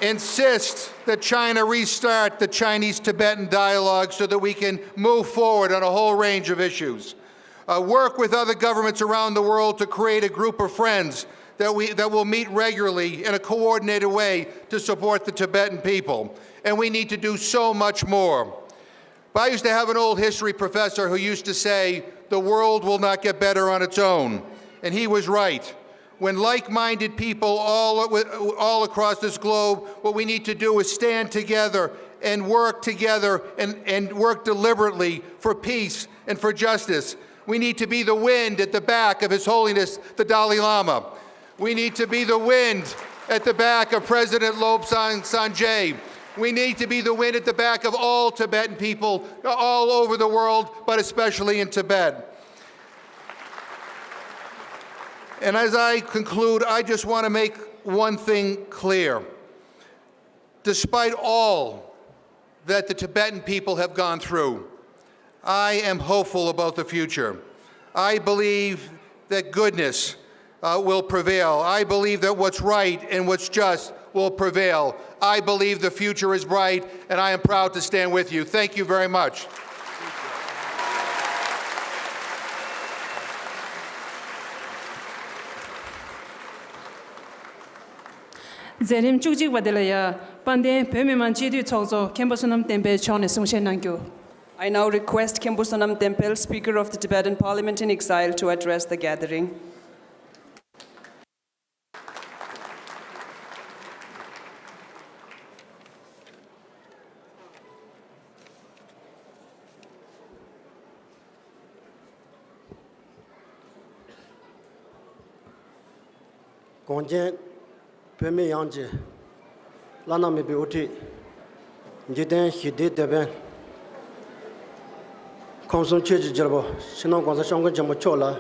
Insist that China restart the Chinese-Tibetan dialogue so that we can move forward on a whole range of issues. Work with other governments around the world to create a group of friends that will meet regularly in a coordinated way to support the Tibetan people. And we need to do so much more. But I used to have an old history professor who used to say, the world will not get better on its own. And he was right. When like-minded people all across this globe, what we need to do is stand together and work together and work deliberately for peace and for justice. We need to be the wind at the back of His Holiness the Dalai Lama. We need to be the wind at the back of President Lobsang Sanjay. We need to be the wind at the back of all Tibetan people all over the world, but especially in Tibet. And as I conclude, I just want to make one thing clear. Despite all that the Tibetan people have gone through, I am hopeful about the future. I believe that goodness will prevail. I believe that what's right and what's just will prevail. I believe the future is bright, and I am proud to stand with you. Thank you very much. Zerim Chukjik Wadelaya, Pande, Pemiman Chidu Tozo, Kembosunam Tempe, Chone Sungshenangyo. I now request Khenpo Sonam Tempel, Speaker of the Tibetan Parliament in Exile, to address the gathering. Konjen Peme Yanje Lana me Beauty Jiden Hide Deben Consum Church Jerbo, Sinon Gonzashonga Jamachola,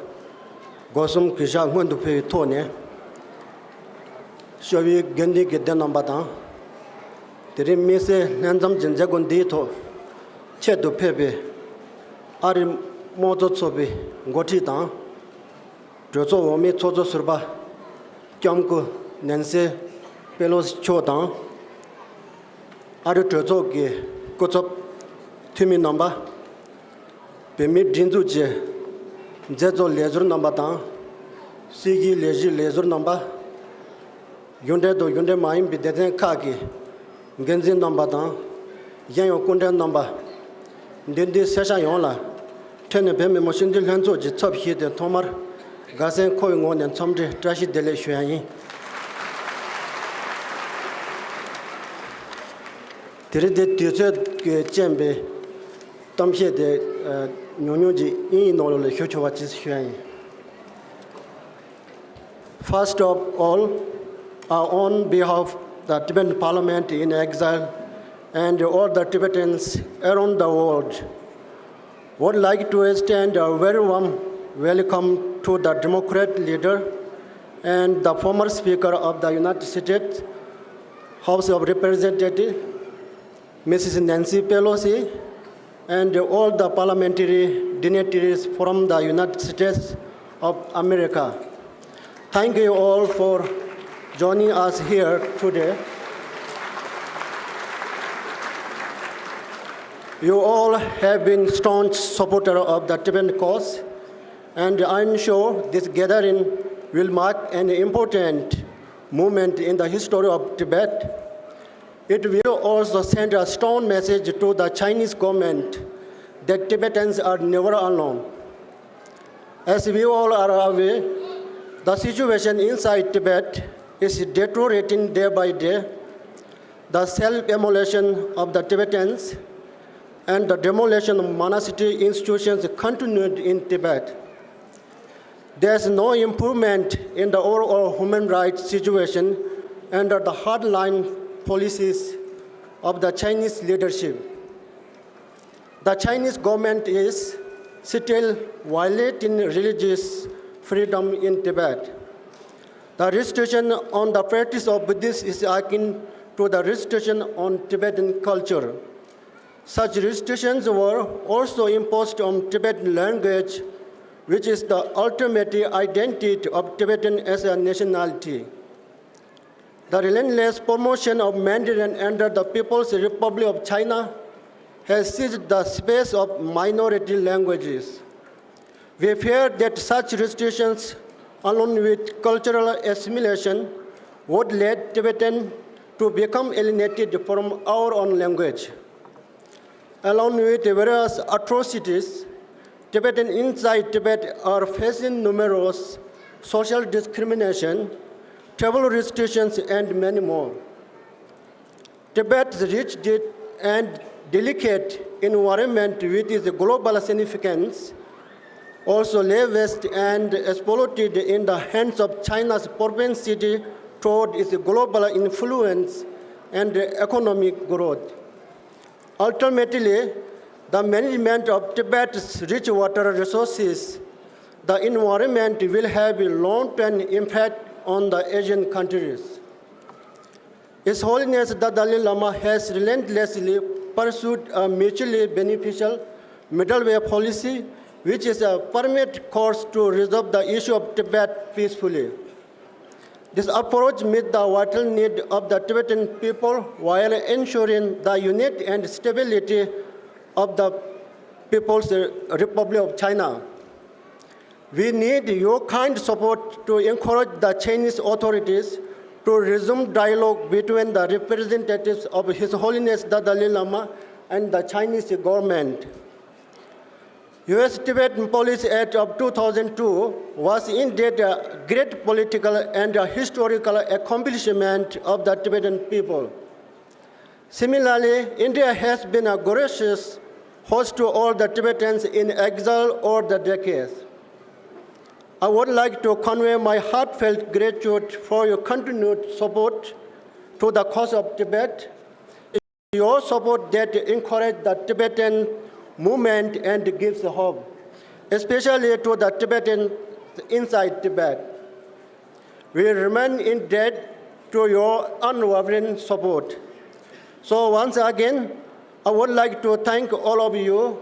Gosum Kisha Mundu Pe Tone, Shovi Gendi Gedenambatan, the Remise Nandam Jinjagon Dito, Chetu Pepe, Ari Mototsobi, Gotitan, Jozo Omi Tozo Surba, Kyamko Nancy Pelos Chodan, Ari Jozogi, Kotop, Timi number. Pemit Jindu Je, Zezo Leisure number down, Sigi Leisure number, Yunde do Yunde Maim be Deden Kagi, Genzin number down, Yan Kunde number, Dindi Sesha Yola, Ten Pemi Moshindi Lanzo, Top Hit and Tomar, Gazen Koing on and Tomde, Trashi Dele Shuayi. Tiride Tizet Jembe, Tomhe de First of all, on behalf of the Tibetan Parliament in Exile and all the Tibetans around the world, would like to extend a very warm welcome to the Democrat leader and the former Speaker of the United States House of Representatives, Mrs. Nancy Pelosi, and all the parliamentary dignitaries from the United States of America. Thank you all for joining us here today. You all have been staunch supporters of the Tibetan cause, and I'm sure this gathering will mark an important moment in the history of Tibet. It will also send a strong message to the Chinese government that Tibetans are never alone. As we all are aware, the situation inside Tibet is deteriorating day by day. The self-immolation of the Tibetans and the demolition of monastery institutions continued in Tibet. There's no improvement in the overall human rights situation under the hardline policies of the Chinese leadership. The Chinese government is still violating religious freedom in Tibet. The restriction on the practice of Buddhism is akin to the restriction on Tibetan culture. Such restrictions were also imposed on Tibetan language, which is the ultimate identity of Tibetan as a nationality. The relentless promotion of Mandarin under the People's Republic of China has seized the space of minority languages. We fear that such restrictions, along with cultural assimilation, would lead Tibetan to become alienated from our own language. Along with various atrocities, Tibetans inside Tibet are facing numerous social discrimination, travel restrictions, and many more. Tibet's rich and delicate environment with its global significance also lay waste and exploited in the hands of China's propensity toward its global influence and economic growth. Ultimately, the management of Tibet's rich water resources, the environment will have a long-term impact on the Asian countries. His Holiness the Dalai Lama has relentlessly pursued a mutually beneficial middle way policy, which is a permanent course to resolve the issue of Tibet peacefully. This approach meets the vital need of the Tibetan people while ensuring the unity and stability of the People's Republic of China. We need your kind support to encourage the Chinese authorities to resume dialogue between the representatives of His Holiness the Dalai Lama and the Chinese government. U.S. Tibetan Policy Act of 2002 was indeed a great political and a historical accomplishment of the Tibetan people. Similarly, India has been a gracious host to all the Tibetans in exile over the decades. I would like to convey my heartfelt gratitude for your continued support to the cause of Tibet, your support that encourages the Tibetan movement and gives hope, especially to the Tibetans inside Tibet. We remain in debt to your unwavering support. So once again, I would like to thank all of you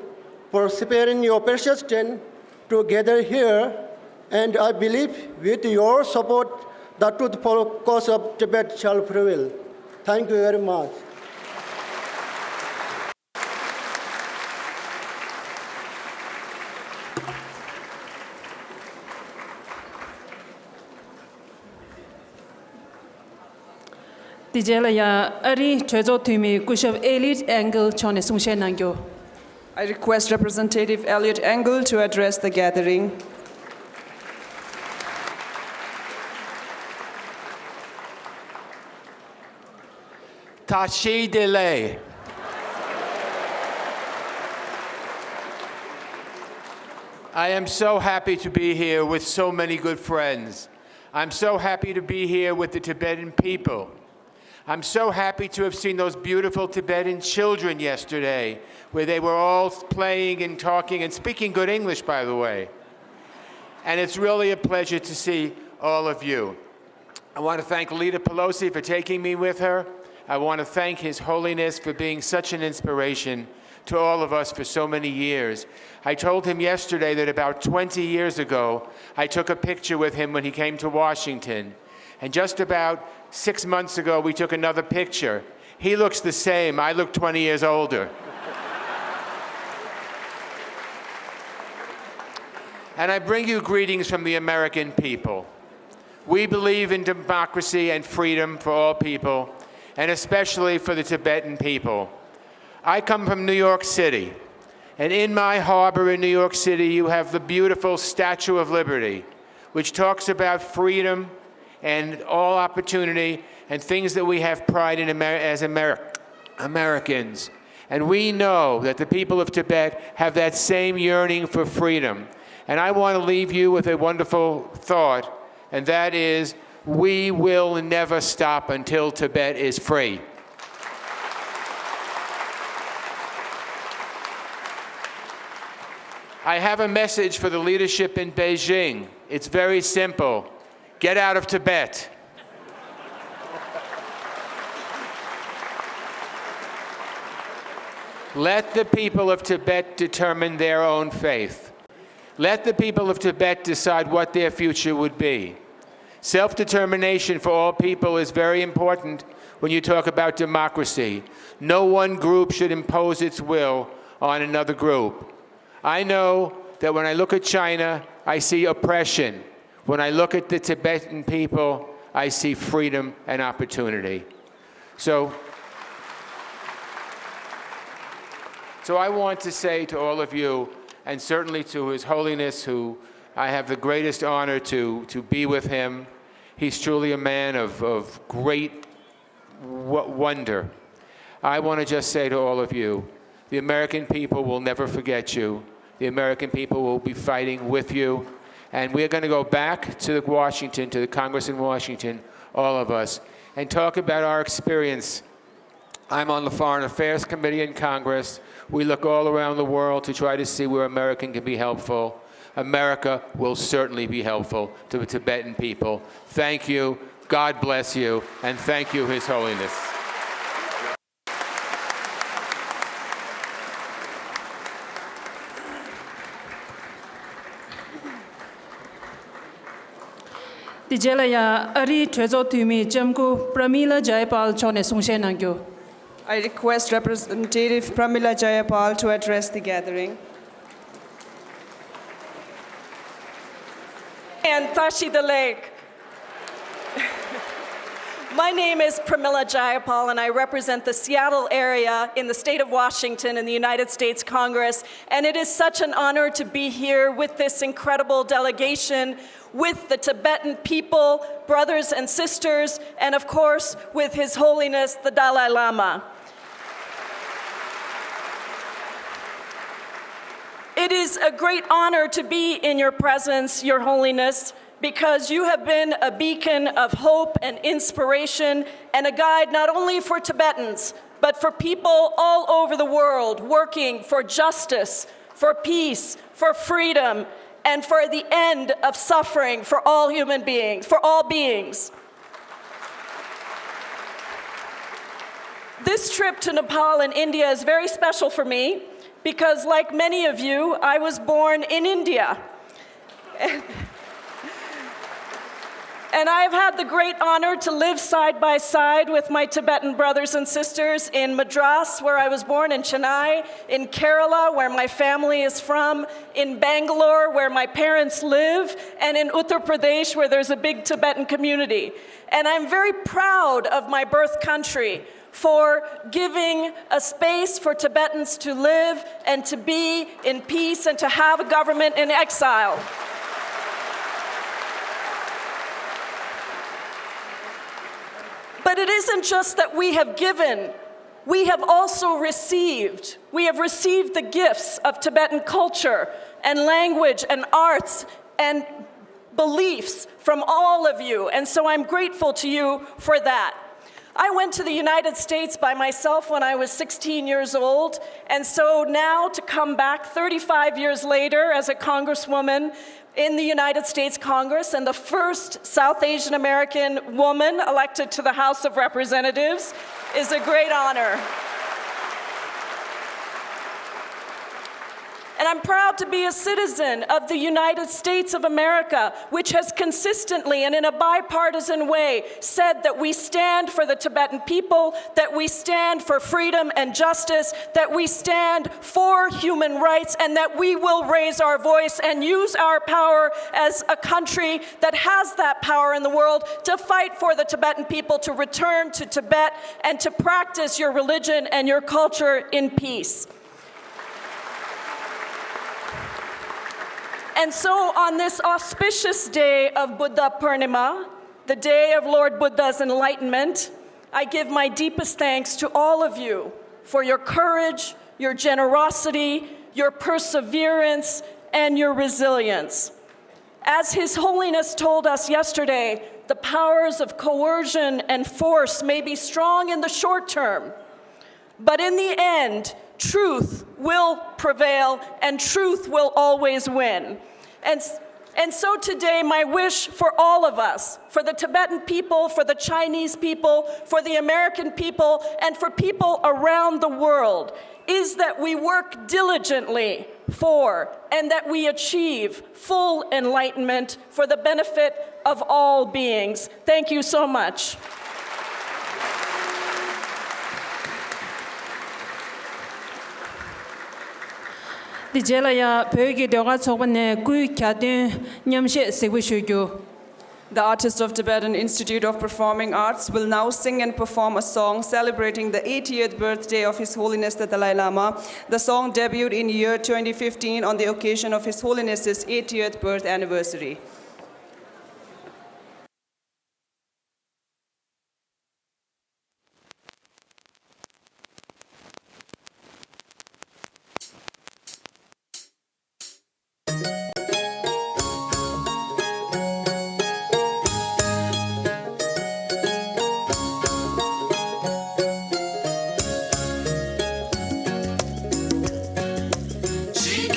for sparing your precious time to gather here, and I believe with your support, the truthful cause of Tibet shall prevail. Thank you very much. Dijelaya Ari Trezo Tumi Kushab Elite Angle Chone Sungshe Nangyo. I request Representative Elliot Engel to address the gathering. Tashi Delay. I am so happy to be here with so many good friends. I'm so happy to be here with the Tibetan people. I'm so happy to have seen those beautiful Tibetan children yesterday, where they were all playing and talking and speaking good English, by the way. And it's really a pleasure to see all of you. I want to thank Leader Pelosi for taking me with her. I want to thank His Holiness for being such an inspiration to all of us for so many years. I told him yesterday that about 20 years ago, I took a picture with him when he came to Washington. And just about 6 months ago, we took another picture. He looks the same. I look 20 years older. And I bring you greetings from the American people. We believe in democracy and freedom for all people, and especially for the Tibetan people. I come from New York City, and in my harbor in New York City, you have the beautiful Statue of Liberty, which talks about freedom and all opportunity and things that we have pride in as Americans. And we know that the people of Tibet have that same yearning for freedom. And I want to leave you with a wonderful thought, and that is, we will never stop until Tibet is free. I have a message for the leadership in Beijing. It's very simple. Get out of Tibet. Let the people of Tibet determine their own faith. Let the people of Tibet decide what their future would be. Self-determination for all people is very important when you talk about democracy. No one group should impose its will on another group. I know that when I look at China, I see oppression. When I look at the Tibetan people, I see freedom and opportunity. So I want to say to all of you, and certainly to His Holiness, who I have the greatest honor to be with him. He's truly a man of great wonder. I want to just say to all of you, the American people will never forget you. The American people will be fighting with you. And we're going to go back to Washington, to the Congress in Washington, all of us, and talk about our experience. I'm on the Foreign Affairs Committee in Congress. We look all around the world to try to see where America can be helpful. America will certainly be helpful to the Tibetan people. Thank you, God bless you, and thank you, His Holiness. Dijelaya Ari Trezo Tumi Jamku Pramila Jayapal Chone Sungshenangyo. I request Representative Pramila Jayapal to address the gathering. And Tashi the Lake. My name is Pramila Jayapal, and I represent the Seattle area in the state of Washington in the United States Congress. And it is such an honor to be here with this incredible delegation, with the Tibetan people, brothers and sisters, and of course, with His Holiness the Dalai Lama. It is a great honor to be in your presence, Your Holiness, because you have been a beacon of hope and inspiration and a guide not only for Tibetans, but for people all over the world working for justice, for peace, for freedom, and for the end of suffering for all human beings, for all beings. This trip to Nepal and India is very special for me because, like many of you, I was born in India. And I've had the great honor to live side by side with my Tibetan brothers and sisters in Madras, where I was born, in Chennai, in Kerala, where my family is from, in Bangalore, where my parents live, and in Uttar Pradesh, where there's a big Tibetan community. And I'm very proud of my birth country for giving a space for Tibetans to live and to be in peace and to have a government in exile. But it isn't just that we have given, we have also received. We have received the gifts of Tibetan culture and language and arts and beliefs from all of you, and so I'm grateful to you for that. I went to the United States by myself when I was 16 years old, and so now to come back 35 years later as a congresswoman in the United States Congress and the first South Asian American woman elected to the House of Representatives is a great honor. And I'm proud to be a citizen of the United States of America, which has consistently and in a bipartisan way said that we stand for the Tibetan people, that we stand for freedom and justice, that we stand for human rights, and that we will raise our voice and use our power as a country that has that power in the world to fight for the Tibetan people to return to Tibet and to practice your religion and your culture in peace. And so on this auspicious day of Buddha Purnima, the day of Lord Buddha's enlightenment, I give my deepest thanks to all of you for your courage, your generosity, your perseverance, and your resilience. As His Holiness told us yesterday, the powers of coercion and force may be strong in the short term, but in the end, truth will prevail and truth will always win. And so today, my wish for all of us, for the Tibetan people, for the Chinese people, for the American people, and for people around the world, is that we work diligently for and that we achieve full enlightenment for the benefit of all beings. Thank you so much. Di jelaya pyoge doga chobane kui kyadun nyamshe segwishugu. The artist of Tibetan Institute of Performing Arts will now sing and perform a song celebrating the 80th birthday of His Holiness the Dalai Lama. The song debuted in year 2015 on the occasion of His Holiness's 80th birth anniversary. She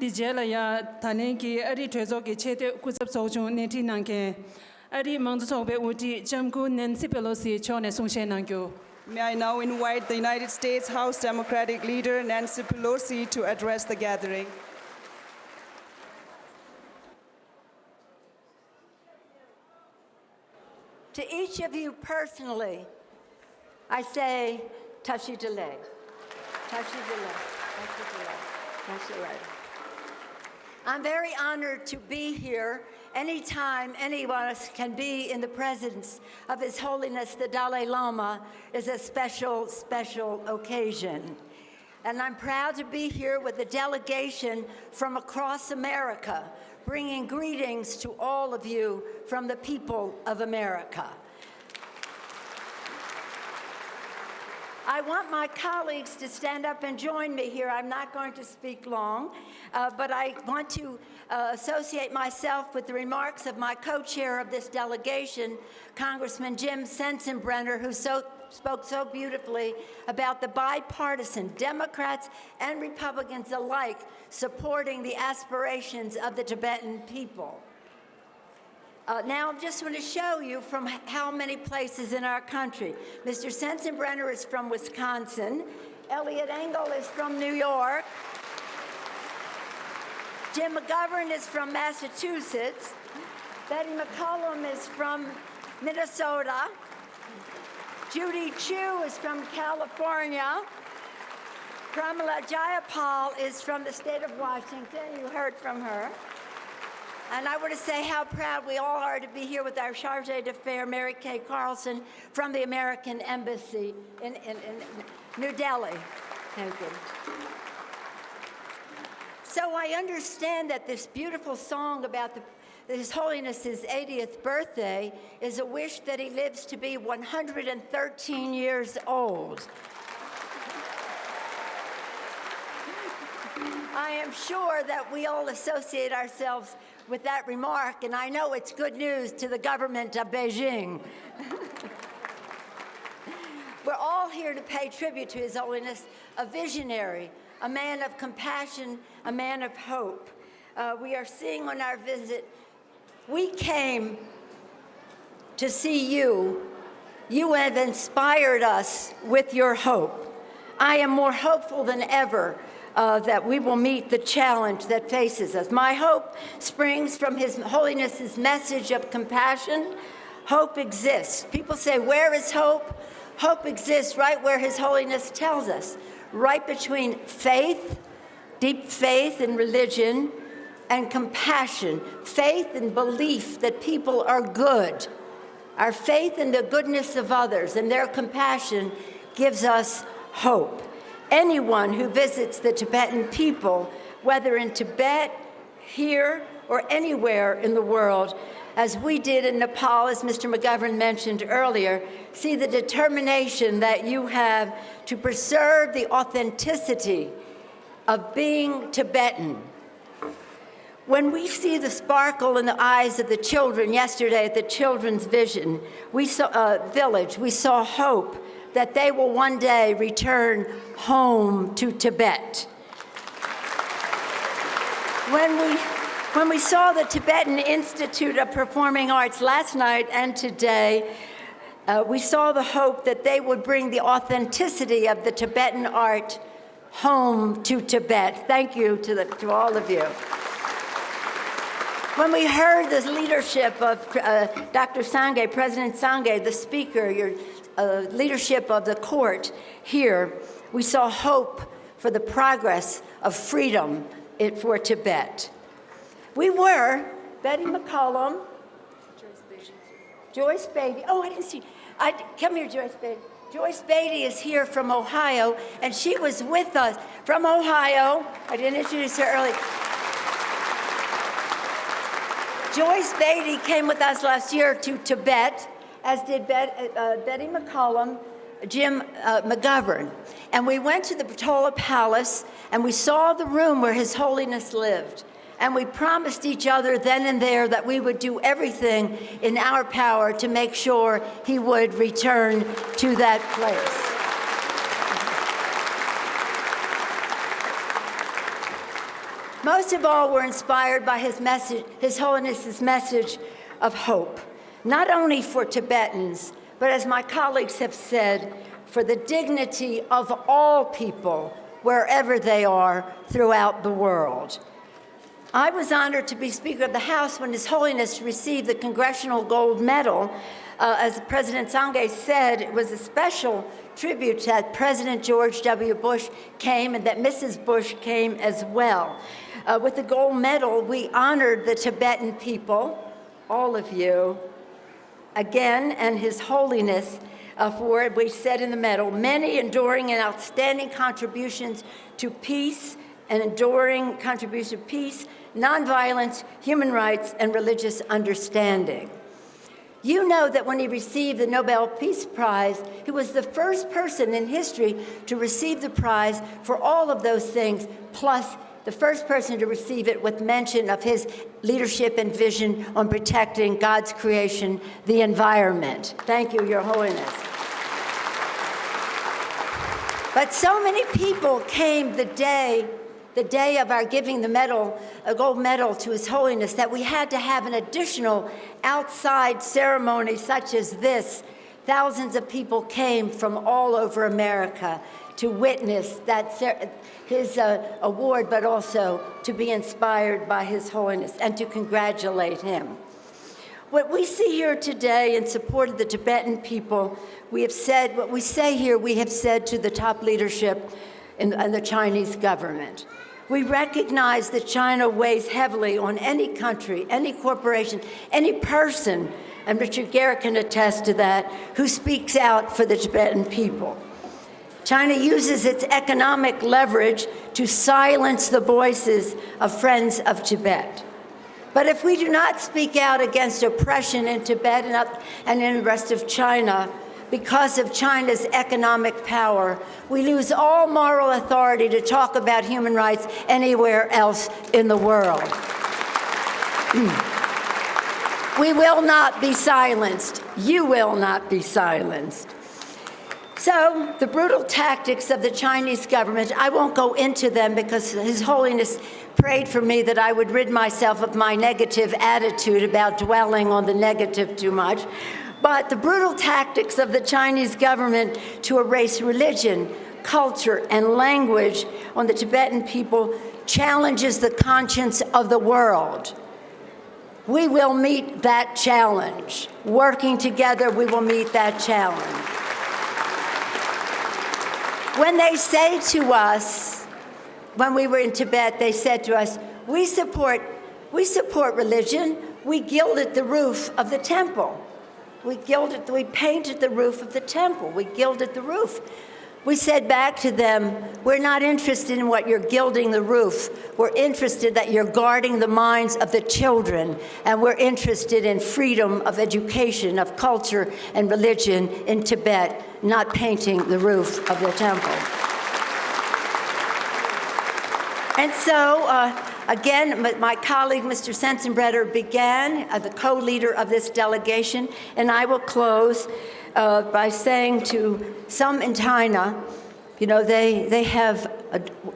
Di jela ya tane ki ari trezo ki chete kusap sochung neti nangke ari mangzu sobe uti jamku Nancy Pelosi chone sungshe nangkyo. May I now invite the United States House Democratic Leader Nancy Pelosi to address the gathering. To each of you personally, I say, Tashi Delay. Tashi Delay. Tashi Delay. Tashi Delay. I'm very honored to be here anytime any of us can be in the presence of His Holiness the Dalai Lama is a special, special occasion. And I'm proud to be here with a delegation from across America, bringing greetings to all of you from the people of America. I want my colleagues to stand up and join me here. I'm not going to speak long, but I want to associate myself with the remarks of my co-chair of this delegation, Congressman Jim Sensenbrenner, who spoke so beautifully about the bipartisan Democrats and Republicans alike supporting the aspirations of the Tibetan people. Now, I just want to show you from how many places in our country. Mr. Sensenbrenner is from Wisconsin. Elliot Engel is from New York. Jim McGovern is from Massachusetts. Betty McCollum is from Minnesota. Judy Chu is from California. Pramila Jayapal is from the state of Washington. You heard from her. And I want to say how proud we all are to be here with our Charge d'Affaires, Mary Kay Carlson, from the American Embassy in New Delhi. Thank you. So I understand that this beautiful song about His Holiness's 80th birthday is a wish that he lives to be 113 years old. I am sure that we all associate ourselves with that remark, and I know it's good news to the government of Beijing. We're all here to pay tribute to His Holiness, a visionary, a man of compassion, a man of hope. We are seeing on our visit, we came to see you. You have inspired us with your hope. I am more hopeful than ever that we will meet the challenge that faces us. My hope springs from His Holiness's message of compassion. Hope exists. People say, where is hope? Hope exists right where His Holiness tells us, right between faith, deep faith in religion, and compassion, faith and belief that people are good. Our faith in the goodness of others and their compassion gives us hope. Anyone who visits the Tibetan people, whether in Tibet, here, or anywhere in the world, as we did in Nepal, as Mr. McGovern mentioned earlier, see the determination that you have to preserve the authenticity of being Tibetan. When we see the sparkle in the eyes of the children yesterday at the Children's Village, we saw hope that they will one day return home to Tibet. When we saw the Tibetan Institute of Performing Arts last night and today, we saw the hope that they would bring the authenticity of the Tibetan art home to Tibet. Thank you to all of you. When we heard the leadership of Dr. Sangye, President Sangye, the speaker, your leadership of the court here, we saw hope for the progress of freedom for Tibet. We were, Betty McCollum, Joyce Beatty. Oh, I didn't see. Come here, Joyce Beatty. Joyce Beatty is here from Ohio, and she was with us from Ohio. I didn't introduce her earlier. Joyce Beatty came with us last year to Tibet, as did Betty McCollum, Jim McGovern. And we went to the Patola Palace, and we saw the room where His Holiness lived. And we promised each other then and there that we would do everything in our power to make sure he would return to that place. Most of all, we're inspired by His Holiness's message of hope, not only for Tibetans, but as my colleagues have said, for the dignity of all people, wherever they are throughout the world. I was honored to be Speaker of the House when His Holiness received the Congressional Gold Medal. As President Sangye said, it was a special tribute that President George W. Bush came and that Mrs. Bush came as well. With the gold medal, we honored the Tibetan people, all of you, again, and His Holiness for, we said in the medal, many enduring and outstanding contributions to peace and enduring contribution to peace, nonviolence, human rights, and religious understanding. You know that when he received the Nobel Peace Prize, he was the first person in history to receive the prize for all of those things, plus the first person to receive it with mention of his leadership and vision on protecting God's creation, the environment. Thank you, Your Holiness. But so many people came the day of our giving the medal, a gold medal to His Holiness, that we had to have an additional outside ceremony such as this. Thousands of people came from all over America to witness his award, but also to be inspired by His Holiness and to congratulate him. What we see here today in support of the Tibetan people, we have said, what we say here, we have said to the top leadership in the Chinese government. We recognize that China weighs heavily on any country, any corporation, any person, and Richard Gere can attest to that, who speaks out for the Tibetan people. China uses its economic leverage to silence the voices of friends of Tibet. But if we do not speak out against oppression in Tibet and in the rest of China, because of China's economic power, we lose all moral authority to talk about human rights anywhere else in the world. We will not be silenced. You will not be silenced. So the brutal tactics of the Chinese government, I won't go into them because His Holiness prayed for me that I would rid myself of my negative attitude about dwelling on the negative too much. But the brutal tactics of the Chinese government to erase religion, culture, and language on the Tibetan people challenges the conscience of the world. We will meet that challenge. Working together, we will meet that challenge. When they say to us, when we were in Tibet, they said to us, we support religion. We gilded the roof of the temple. We painted the roof of the temple. We gilded the roof. We said back to them, we're not interested in what you're gilding the roof. We're interested that you're guarding the minds of the children, and we're interested in freedom of education, of culture and religion in Tibet, not painting the roof of the temple. And so, again, my colleague, Mr. Sensenbrenner, began the co-leader of this delegation, and I will close by saying to some in China, you know,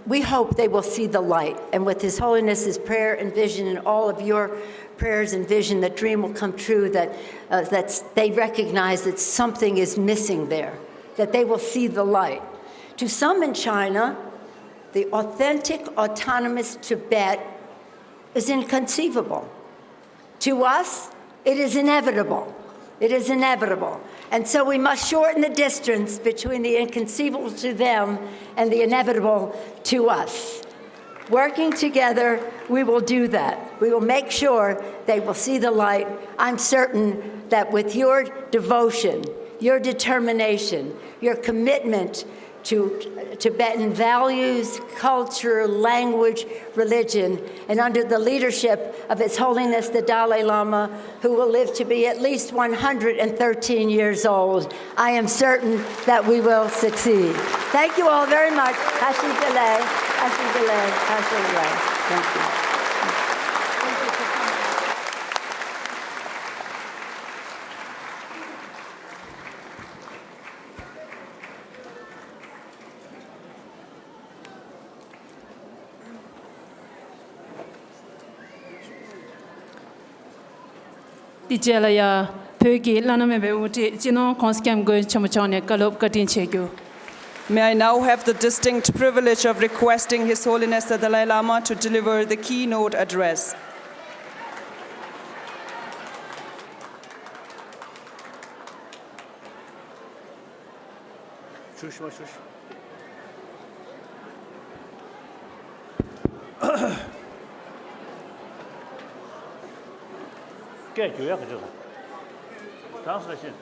we hope they will see the light. And with His Holiness's prayer and vision and all of your prayers and vision, that dream will come true, that they recognize that something is missing there, that they will see the light. To some in China, the authentic, autonomous Tibet is inconceivable. To us, it is inevitable. It is inevitable. And so we must shorten the distance between the inconceivable to them and the inevitable to us. Working together, we will do that. We will make sure they will see the light. I'm certain that with your devotion, your determination, your commitment to Tibetan values, culture, language, religion, and under the leadership of His Holiness the Dalai Lama, who will live to be at least 113 years old, I am certain that we will succeed. Thank you all very much. Hashi Delay, Hashi Delay, Hashi Delay. Thank you. Tijelaya Pögi Lanamebe Uti Jino Konskam Go Chamuchone Kalop Katin Chegu. May I now have the distinct privilege of requesting His Holiness the Dalai Lama to deliver the keynote address. Translation.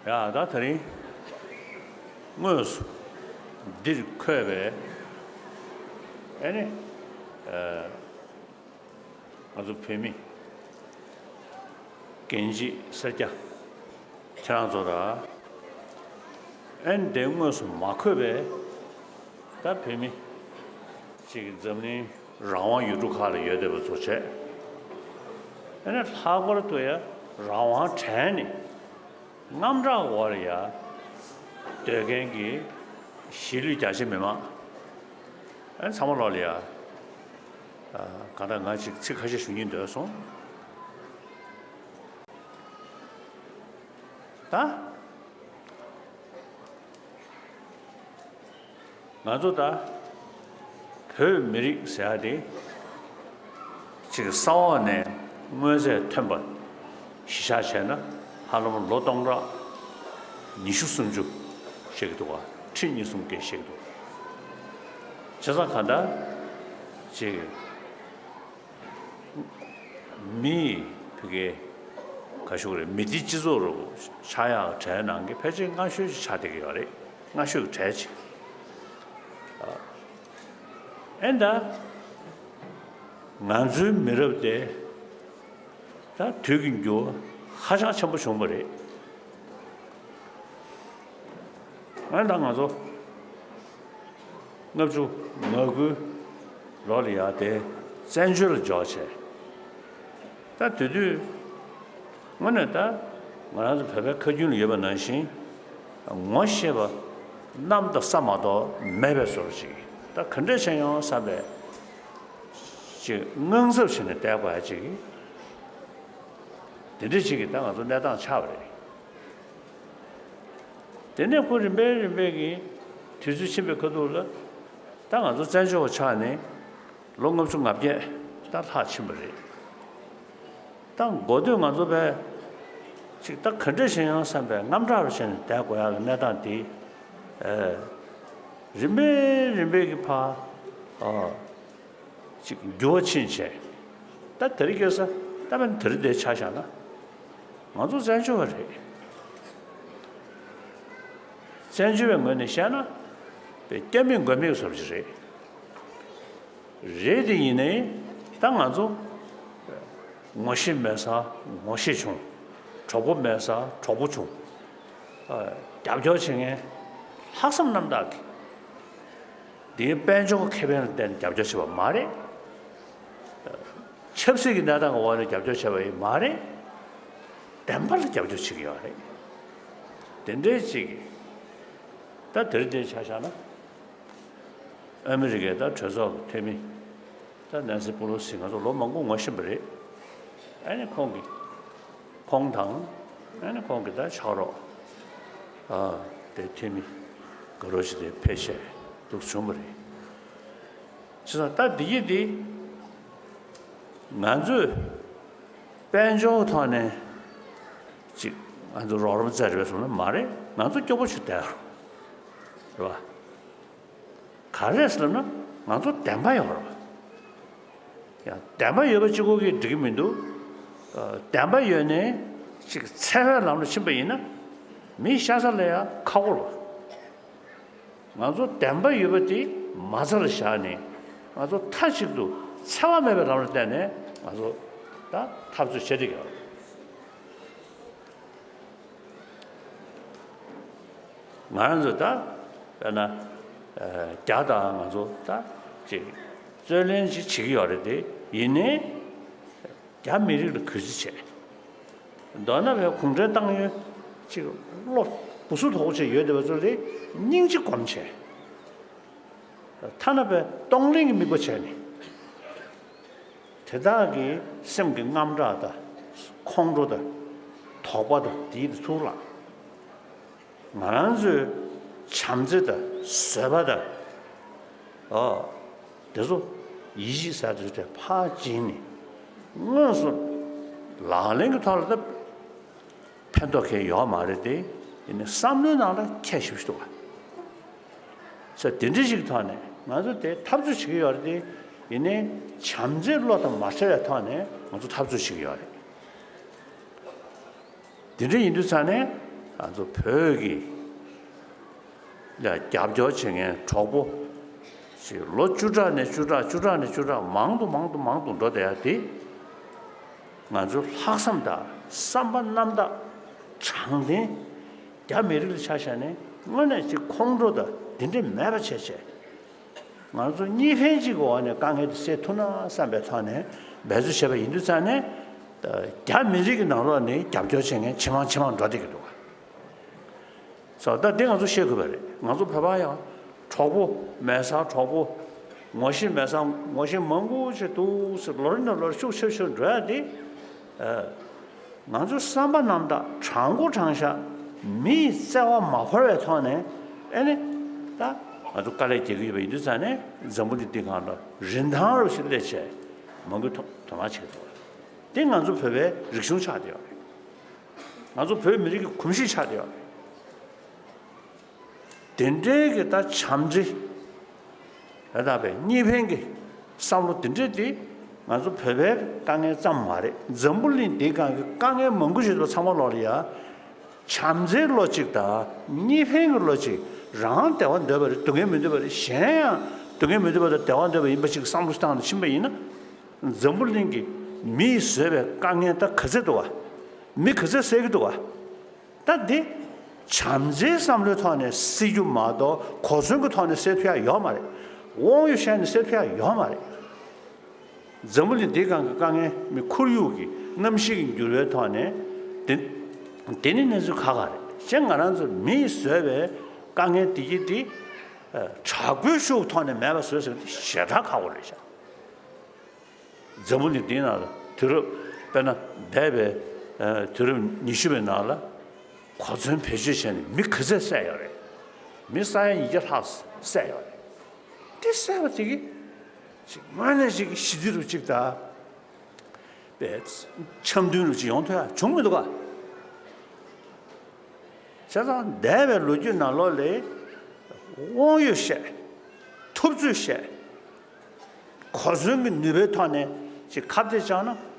야, 나더니 뭐였어? dir köve yani azu pemi genji sarja chanzora en demos maköve da pemi 지금 점니 라왕 유루카를 여대버 조체 얘네 사고를 또야 라왕 전이 남자 warrior 대gen기 실리 자신매마 안 사물로리아 가다가 직하실 수 있는 데서 다 나도다 별 미리 세야돼 지금 싸워네 뭐세 템버 시샤체나 하루는 로동라 니슈순주 셰기도가 친이순게 셰기도 저상한다 지금 미 그게 가시고 미디지조로 차야 재난 게 배진 간슈 차되게 가래 간슈 재지 엔다 난주 미럽데 다 되긴교 하자 전부 정말에 안 당하죠. 나주 너그 로리아 데 센줄 조체 다 두두 뭐네다 뭐라도 배배 커준 예반난신 뭐셔봐 남도 사마도 매배소지 다 컨디션요 사배 지 능섭신에 대봐야지 데르지기 당아도 내당 차버려 데네 포리 매매기 뒤주심에 거도를 당아도 잔쇼 차네 롱검중 앞에 다 하침버려 당 고등 안도배 딱 컨디션요 사배 남자로신 대고야 내당디 림베기 파 지금 요친체 다 들이겨서 다만 들이대 차잖아 먼저 잔쇼를 해 잔쇼에 뭐는 샤나 때문에 거미가 소리지 레디네 당아서 뭐심면서 뭐시중 조보면서 조부중 답조층에 학습 남다기 네 벤조고 캐변을 땐 답조치와 말해 첩색이 나다가 원을 잡조치와 말해 đảm발을 잡조치기 하래 된대지기 다 들이대 차잖아 아메리카다 저서 태미 다 난스 보로싱아서 로망고 뭐심버리 아니 공기 공당 아니 공기다 차로 대팀이 그러시대 패셔 독수물이 그래서 다 디디 난주 벤조 타네 지 안도 로르 자르서는 말에 난주 껴보시다 그봐 가르스는 난주 đảm바요 야 đảm바요 지고기 드기면도 đảm바요네 지금 세월 남는 신부이나 미샤살래야 카고로 나도 đảm바요버티 마저를 샤네 나도 타식도 차와매를 나올 때네 나도 다 탑수 셔리겨 나는 다 하나 자다 나도 다 지. 저런지 지기 어려대 이내 야미를 그지체 너나 왜 공전당에 지금 로 무슨 도체 여대버들이 닝지 검체 탄압에 동링이 미고체니 대단하게 생긴 남자다 콩로다 토바다 디드 술라 나란즈 참제다 쇠바다 그래서 이지사들 때 파지니 무슨 라랭이 탈다 팬도케 요 말이데 이제 3년 안에 캐시도 저 딘지식 타네 맞을 때 탑주식이 열디 이내 잠재로 다 맞춰야 타네 먼저 탑주식이 열이 딘지 인도산에 아주 벽이 야 잡조층에 초보 시 로주자네 주라 망도 넣어야 돼 아주 학습다 삼반 남다 장대 야메를 차샤네 뭐네 지 콩로다 딘데 매버체체 아주 니펜지고 안에 강해도 세토나 삼베타네 매주셔바 인도산에 야메리기 나로네 잡조층에 치망 넣어되기도 저다 내가도 시작을 아주 봐봐요 초보 매사 초보 뭐시 매사 뭐시 몽고지도 스로르너 쇼쇼쇼 줘야지 아주 삼반남다 장고 장샤 미세와 마퍼에 터네 에네 다 아주 깔레지기 베이드산에 전부디 되가나 렌당으로 실내체 뭔가 도마치도 땡아주 배배 릭숑 차대요 아주 배 미리기 kum시 차대요 덴데게 다 참지 그다음에 니팽게 삼로 덴데디 아주 배배 강에 짬 말에 전불린 대강 강에 먼 곳에도 참아로리야 참제로 찍다 니팽으로 찍 랑대원 더버 동에 문제버 셴야 동에 문제버 대원더버 임버식 삼루스탄 신배이나 전불린 게 미세베 강에 다 커져도 미 커져 세기도 와 다데 참제 삼로 타네 시주마도 고승고 타네 세트야 요 말에 오유샤는 세트야 요 말에 zamuli degang kange mi kuryugi namshigi gyurwe thone deni nezu khagare shengaranzu mi swebe kange digi chagwe shu thone meba swese sheta khagore sha zamuli dina 들어 배나 대배 들어 니시베 나라 과전 배주시니 미 그제 싸요래 미사야 이제 하스 싸요 됐어요 되게 만나지기 시디로 찍다 배츠 참두로 지용토야 종무도가 제가 대배 로지 나로래 오유셰 톱주셰 과전 니베타네 지 카드잖아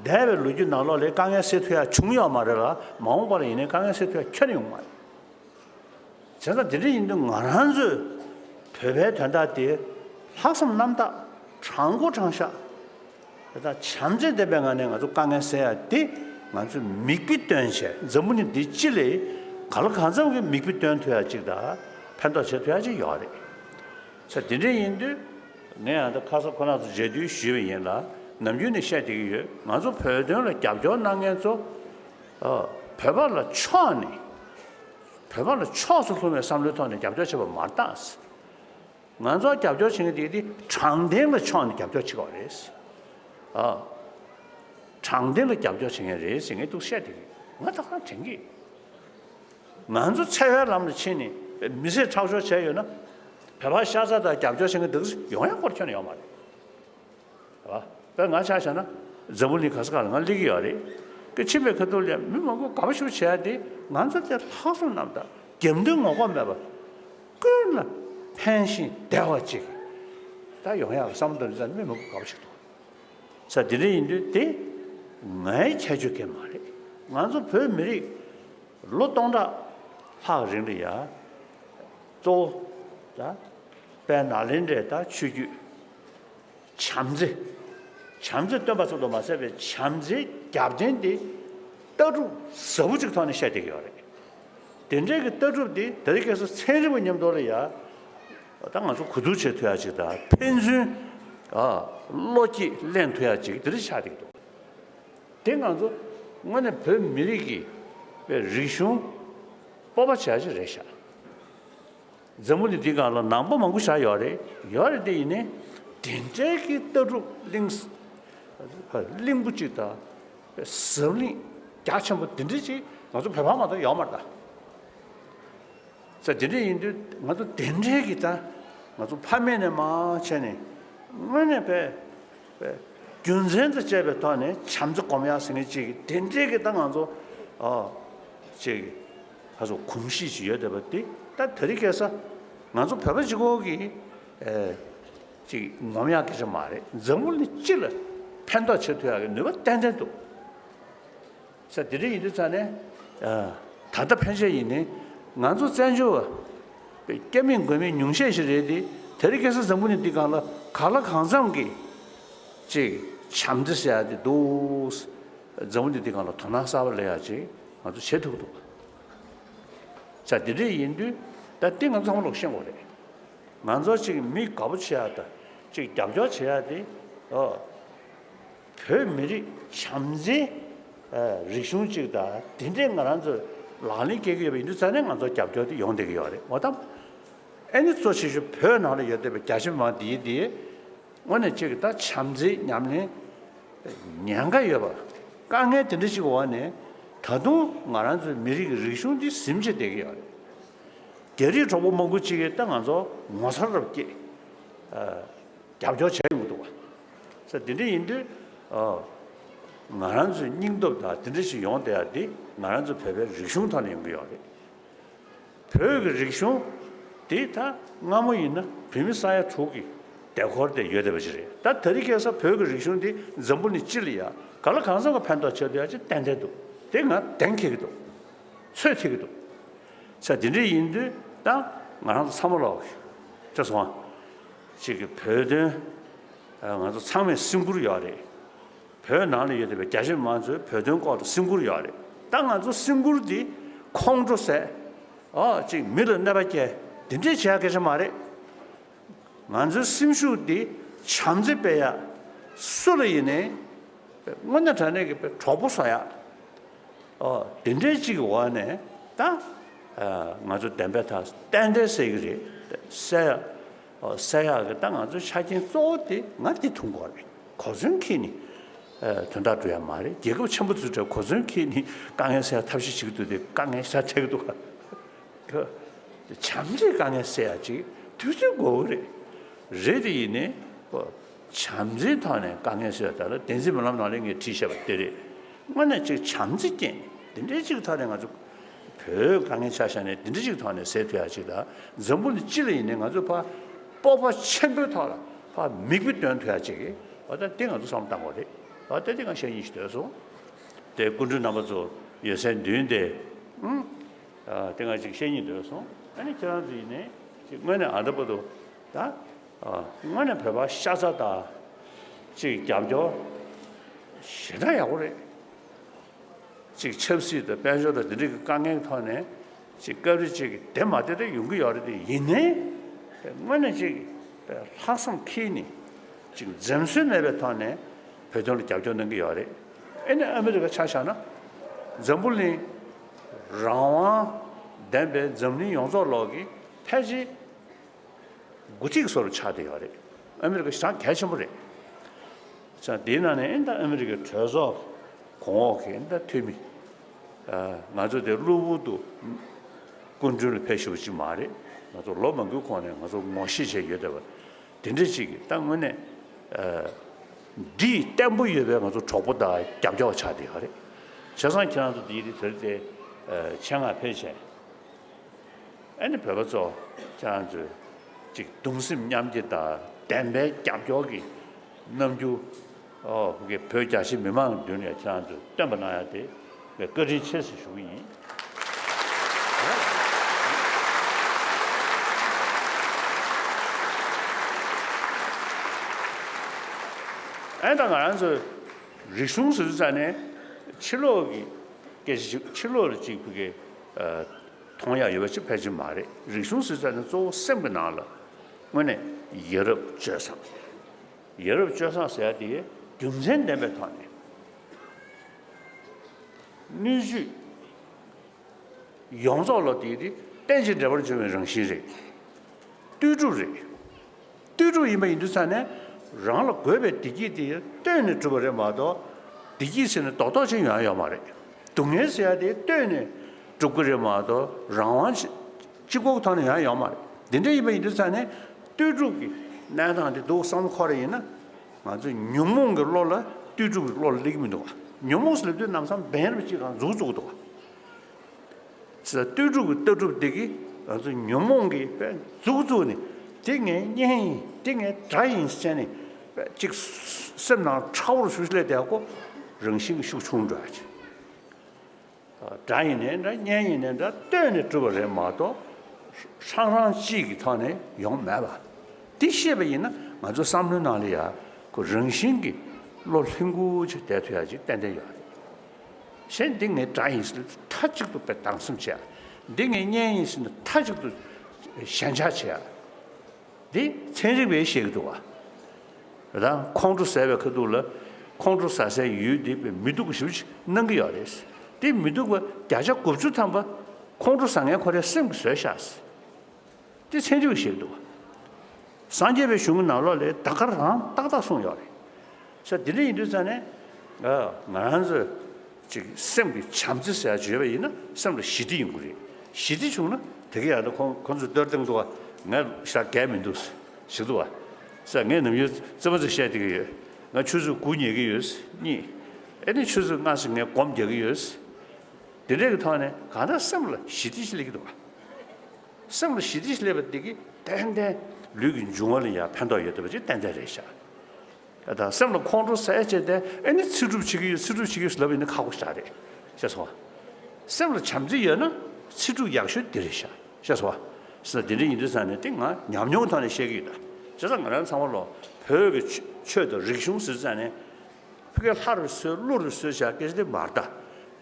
대외 루지 나로래 강에 세트야 중요 말이라 마음바리 이네 강에 세트야 켜는 말 제가 들이 있는 말한수 배배 된다디 학습 남다 창고 장샤 그다 참제 대병안에 가서 강에 세야 돼 아주 미끼 던셔 전문이 뒤질래 갈 가정에 미끼 던텨야 지다 판도 제돼야지 요래 자 들이 있는 내가 가서 권아서 제대로 쉬어야라 남준이 샤디게 맞아 배전을 잡죠 나면서 배발을 쳐니 배발을 쳐서 보면 삼류톤에 잡죠 쳐 맞다스 맞아 잡죠 친구들이 장대를 쳐니 잡죠 치고 그랬어 장대를 잡죠 친구들이 생에 또 샤디게 맞다 그런 챙기 맞아 체외람을 치니 미세 차서 제요나 배발 샤자다 잡죠 친구들 영향 걸쳐요 말 봐 내가 자샤나 저분이 가서 가는 걸 리기야래 그 집에 그돌려 뭐고 가보시고 쳐야 돼 난저때 하수 남다 gem등 먹어 봐 그러나 펜시 대화지 다 영향 삼들잖아 왜 먹고 가보시고 자 들이인데 때 나의 체주게 말해 난저 별미리 로동다 하rin이야 또자 배나린데다 취주 참제 떠봐서도 마세베 참제 갑전디 떠주 서부직 돈이 셔되게 하래 된제가 떠주디 더리께서 세르고 님도려야 당아서 구두체 돼야지다 펜션 로지 렌트야지 들이 샤되게 된가서 뭐네 별 미리기 왜 리숑 뽑아쳐야지 레샤 전문이 디가로 남부 먹고 샤요래 열대 이네 된제기 떠주 링스 링부지다 설리 자천부 된지지 아주 배방마다 야말다 자 진리인도 아주 된제기다 아주 파면에 마찬에 뭐네 배 균전의 제베 돈에 참조 고미하시니 지 된제기 당한서 제 아주 공시 지여대 버티 딱 드리게서 아주 배버지고기 지 고미하기서 말해 정물이 찔러 판도 쳐도야 누가 딴데도 자 들이 이르잖아요 다다 편세이네 난조 zanjo 깨민 거면 용세시래디 더리께서 정부님 디가라 갈라 강상기 지 참드셔야 돼도 정부님 디가라 도나사를 해야지 아주 제대로 자 들이 인도 다 띵한 상으로 생각을 해 난조 지금 미 가부쳐야다 지 잡죠 쳐야 돼 별미리 참지 리숑지다 딘댕가란저 라니 계급에 인도산에 가서 잡죠도 용되게 하래 뭐다 애니 소시주 편하는 여대에 자신만 뒤에 오늘 저기다 참지 냠네 냥가 여봐 강에 들으시고 와네 다도 말한저 미리 리숑지 심지되게 하래 게리 저거 먹고 지겠다 가서 모살럽게 잡죠 제무도 그래서 딘데 나란주 닝도다 드르시 용돼야 돼 나란주 배배 리숑타는 거야 배 리숑 데이터 나무 있나 비미사야 초기 대거대 여대버지래 다 더리게서 배 리숑디 전부니 찔이야 갈라 강성가 판도 쳐야지 땡데도 내가 땡키기도 최티기도 자 딘데 인데 다 나란주 삼으러 저서 지금 배대 아주 상면 승부를 배 나는 여대 자신 만서 배던 거도 승부를 하래 땅 아주 승부르디 콩조세 지금 밀어 나밖에 된지 제약해서 말해 만서 심수디 참제 빼야 술이네 먼저 전에 그 줘보서야 된대지가 와네 다 아주 댐베타 댄데세그리 세야 그 땅 아주 사진 쏘디 나한테 통과해 고전키니 전다줘야 말이 제가 처음부터 저 고전키니 강에서야 탑시치기도 돼 강에서 책도 그 잠재 강에서야지 두고 그래 레디네 뭐 잠재 타네 강에서야 따라 댄스만 나는 게 티셔츠 때리 만에 저 잠재게 댄스 타는 아주 그 강에 차샤네 댄스 타네 세트야지다 전부 찔려 있는 아주 봐 뽑아 챔버 타라 봐 미비던 돼야지 어떤 땡아도 상담 거래 어떤 땡아 시행이 있어서 대 군주 남아서 예선 뒤인데 땡아 지금 시행이 되어서 아니 저한테네 지금 아더버도 다 뭐는 배바 샤자다 지금 잠죠 싫어야 그래 지금 첩시도 배저도 이렇게 강행 타네 지금 거리지 대마대도 용기 열어도 있네 뭐는 지금 학생 키니 지금 점수 내려 타네 배정을 잡는 게 열어 애네 아메리카 차샤나 점불리 라와 대배 점리 용서로기 패지 구직소를 차대요. 아메리카 시장 개심을 자, 내년에 인다 아메리카 저서 공업에 인다 팀이 맞아도 루부도 군주를 배시우지 말이 맞아 로만 그 권에 맞아 멋이제 여다 된지기 땅문에 디 템포 예배 맞아 저보다 잡자 차대요. 저선 지난도 일이 될때 창아 폐쇄 아니 별거죠. 자주 즉 동심 냠제다 담배 잡조기 남주 그게 별자시 매망 되는 자주 담아놔야 돼. 거리 체스 수위 안당안서 리송스잖아요. 7억이 계시 7억을 지금 그게 동야 유럽 패지 말에 리송스잖아요. 또 세미나를 뭐네 유럽 조사 써야 돼. 경쟁 때문에 타네. 니지 용서로 되디 댄지 잡을 좀 정신이. 뚜주이 뭐 인도산에 랑로 거베 디기디 떼네 주버려 마도 디기스는 도도진 야야 말해. 동에서야 돼 떼네 주거려 마도 랑완 지고 타는 야야 말해. 근데 이번 인도산에 뚜주기 나한테 도 삼코리나 아주 뉴몽을 rol라 뚜주기 롤 리기면도 뉴몽스를 남산 배르지가 조조도 저 뚜주기 되기 아주 뉴몽이 조조니 딩에 자인스잖아요. 즉 sem나 차오를 수실에 되고 정신 수충자지. 자인네 년이네 때네 주버래 마도 상상시기 타네 용매봐. 디시베이나 아주 삼는 날이야. 그 정신기 로hin구지 대퇴하지 땡대요. 신딩네 자인스 타직도 배 당승지야. 딩에 년이스는 타직도 현자지야. 디 천직배 시기도 와. 그다음 콩주세베 그도를 콩주사세 유디 미두고 싶지 능게 열었어. 디 미두고 자자 곱주탐바 콩주상에 거래 생수셔스. 디 천직배 시기도 와. 산제배 흉은 나올래 다가랑 따다 송열이. 저 디리 인도산에 나한서 지금 생비 참지서야 주베이나 생비 시디 인구리. 시디 중은 되게 아도 건주 더등도가 나 시작 개민도스 시도와 상에는 요 저번에 시작되게 나 추수 군이게 요스 니 애니 추수 나스네 검적이 요스 데레그 타네 가다 섬을 시디실리기도 와 섬을 시디실레버되기 땡데 류긴 중원이야 판도여도 버지 땡데레샤 아다 섬을 콘도 사이제데 애니 수주치기 슬럽이는 가고 싶다래 그래서 섬을 참지여는 수주 약수 데레샤 그래서是的，印度山的顶啊，娘娘团的写给的，这是我们上网了，这个缺的人雄实战呢，这个他的是路的思想，给是的马的，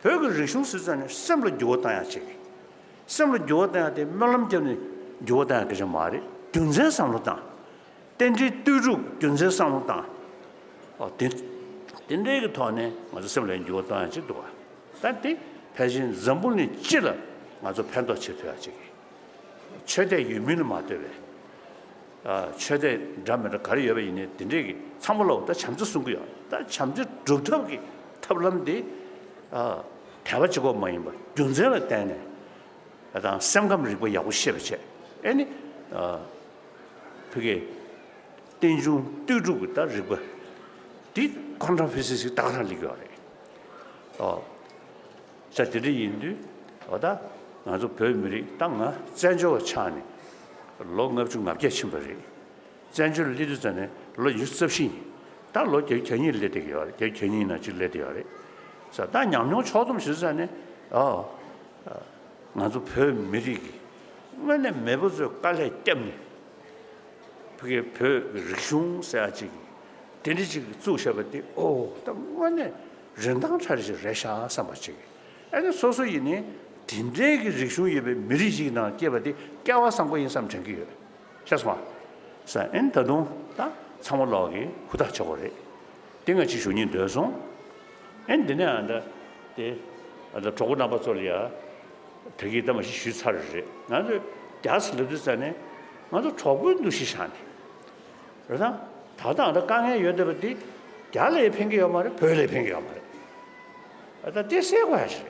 这个人雄实战呢，什么脚当下去，什么脚当下的，没那么讲呢，脚当下给是马的，军事上路当，但是对住军事上路当， 딘데기 토네 맞아 semble 요도한 지도 단데 패신 전부는 찔러 맞아 편도 쳐야지 최대 유민을 맞대래 최대 잠을 가리여 있는 딘데기 참물로 다 잠수 쓴거야 다 잠수 좁답게 탑람데 대화지고 뭐인 뭐 준세를 때네 다 생감을 뭐 야고 싶지 아니 그게 땡중 뜨주고 다 리버 디 컨트라피시스 따라리고 그래 자들이 인도 어다 아주 별미리 땅아 전조 차네 롱업 중 맞게 심벌이 전주를 리드 전에 로 유습신 달로 견이 레데요 견이나 질레데요 자 단양용 초동 시전에 아주 별미리 맨날 매부서 깔래 때문에 그게 별 리숑 사지 데리지 주셔버디 또 뭐네人当 차리지 레샤 삼바지 아니 소소이니 딘데기 리숑 예베 미리지나 깨버디 깨와 상고 인삼 전기요 샤스마 자 엔터도 다 참을러기 후다 저거래 땡가 지수님 되서 엔드네 안다 데 아다 저거 나봐 소리야 되게 다 맛이 쉬차르지 나도 야스르드산에 나도 저분도 시샤네 그래서 다다 안 강에 여대버디 야래 팽개요 말에 별에 팽개요 말에 아다 대세고 하시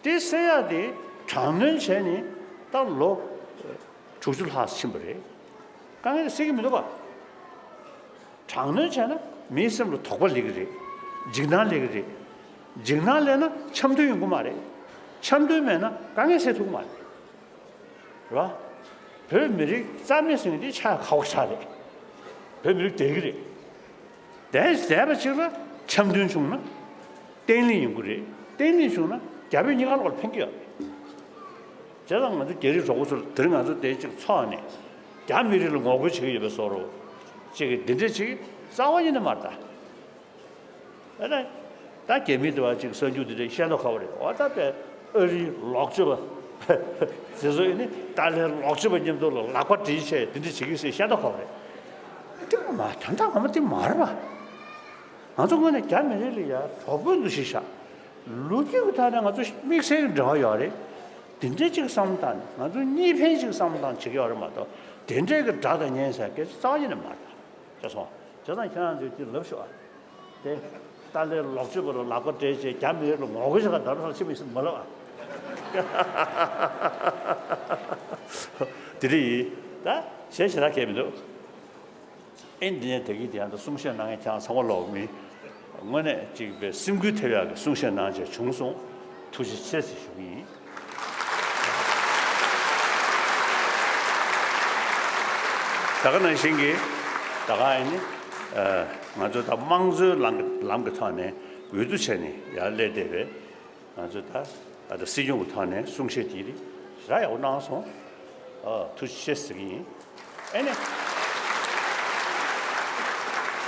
대세야 돼 장년 전에 달로 조줄 하심벌에 강에 세기면도 봐 장년 전에 미심으로 독벌리그리 직난리그리 직난래는 참도용고 말에 참도면은 강에서 두고 말해 봐 별미리 쌈에서는 차 가고 차래 별미리 되그래 대스대바 지금 참든 중나 땡리인 그래 땡리 중나 자변이가 올 팽겨 제가 먼저 게리 저것을 들어가서 대직 처안에 자미리를 먹고 지금 옆에 서로 지금 딘데지 싸워지는 말다 그래 다 개미도 지금 선주들이 시야도 가버려 왔다때 어리 럭저버 그래서 이제 달래 럭저버 님도 라고 뒤에 딘데 지금 시야도 가버려 또 막 단단하면 좀 말아 아주 그냥 개미리야 저분도 시샤 루지고 다는 아주 믹스를 넣어야래 딘데지 상단 아주 니 편식 상단 지겨 얼마도 딘데가 자다 년사께 싸지는 말이야 그래서 저는 그냥 이제 넣으셔 네 달래 럭저버로 라고 뒤에 개미리를 먹어서 다른 사람이 있으면 몰라 들이 다 제시나 개미도 인디에 되기 대한 숨쉬어나게 장 상월로미 원에 지금 심규태야 숨쉬어나게 중송 투시 세시 중이 다가는 신기 다가이니 아주 다 망즈 랑랑거타네 외두체니 야레데베 아주 다 아주 시중부터네 숨쉬디리 자야 오나서 투시 세시 에네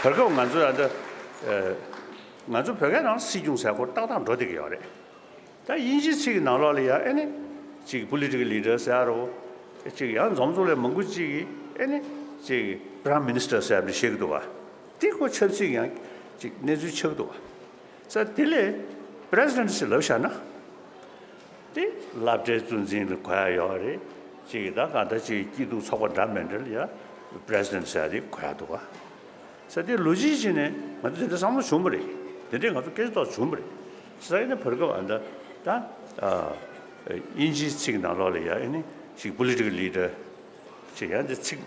그거 만져도 만져 벽에는 시중사고 따당 더되게 하래. 다 인지식이 나라리야. 아니 지금 political leaders하고 지금 양 점조래 મં구지 아니 지금 prime minister 사람이 시기도 와. 뒤고 철칙이 지금 내주 쳐도 와. 자 딜레 presidency 러시아나. 디 랍제 준진을 과야요래. 지금 가다 지금 기도 사고 담면들이야. presidency이 과야도 와. 사실 로지진에 맞을 상무 주물이 되게 가서 계속 주물이 사이는 벌거 안다 다 인지 시그널이야 아니 시 political leader 제가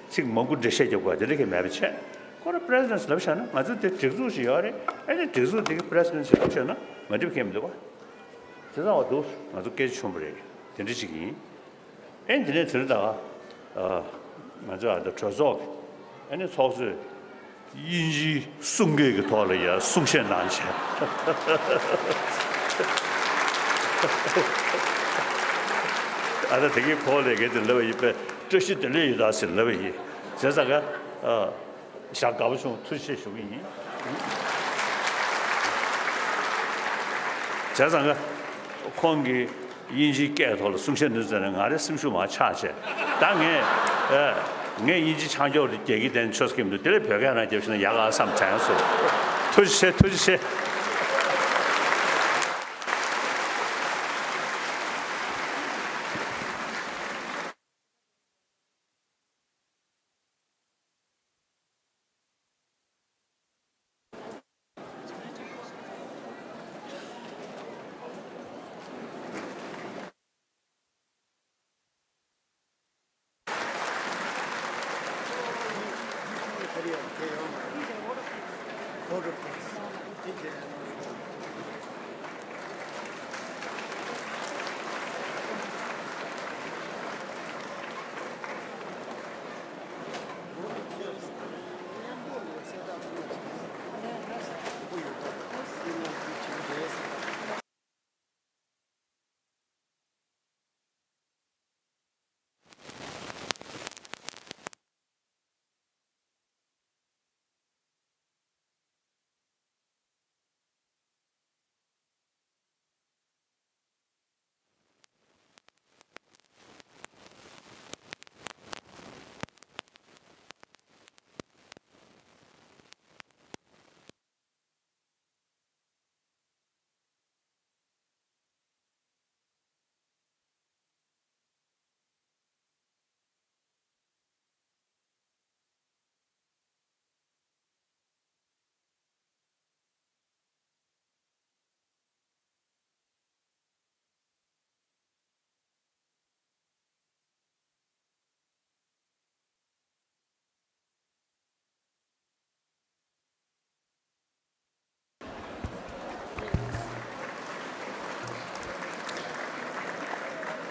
지금 뭔가 되셔야고 이렇게 말이체 그거 프레지던트 러시아나 맞을 때 직수시야래 아니 직수 되게 프레지던트 러시아나 맞을 게 힘들어 제가 와도 맞을 게 주물이 된지기 엔진에 들다가 맞아 더 저속 아니 소스 인지 숨게게 돌아야 숨쉬 난시 아다 되게 폴에게 들려 입에 뜻이 들려다 쓸려이 제사가 샤가부 좀 투시 쇼이 제사가 공기 인지 깨돌 숨쉬는 자는 아래 숨쉬마 차체 당에 내 이지 창조를 얘기된 초스김도 들 벽에 하나 접시는 야가 삼 자연수 투지세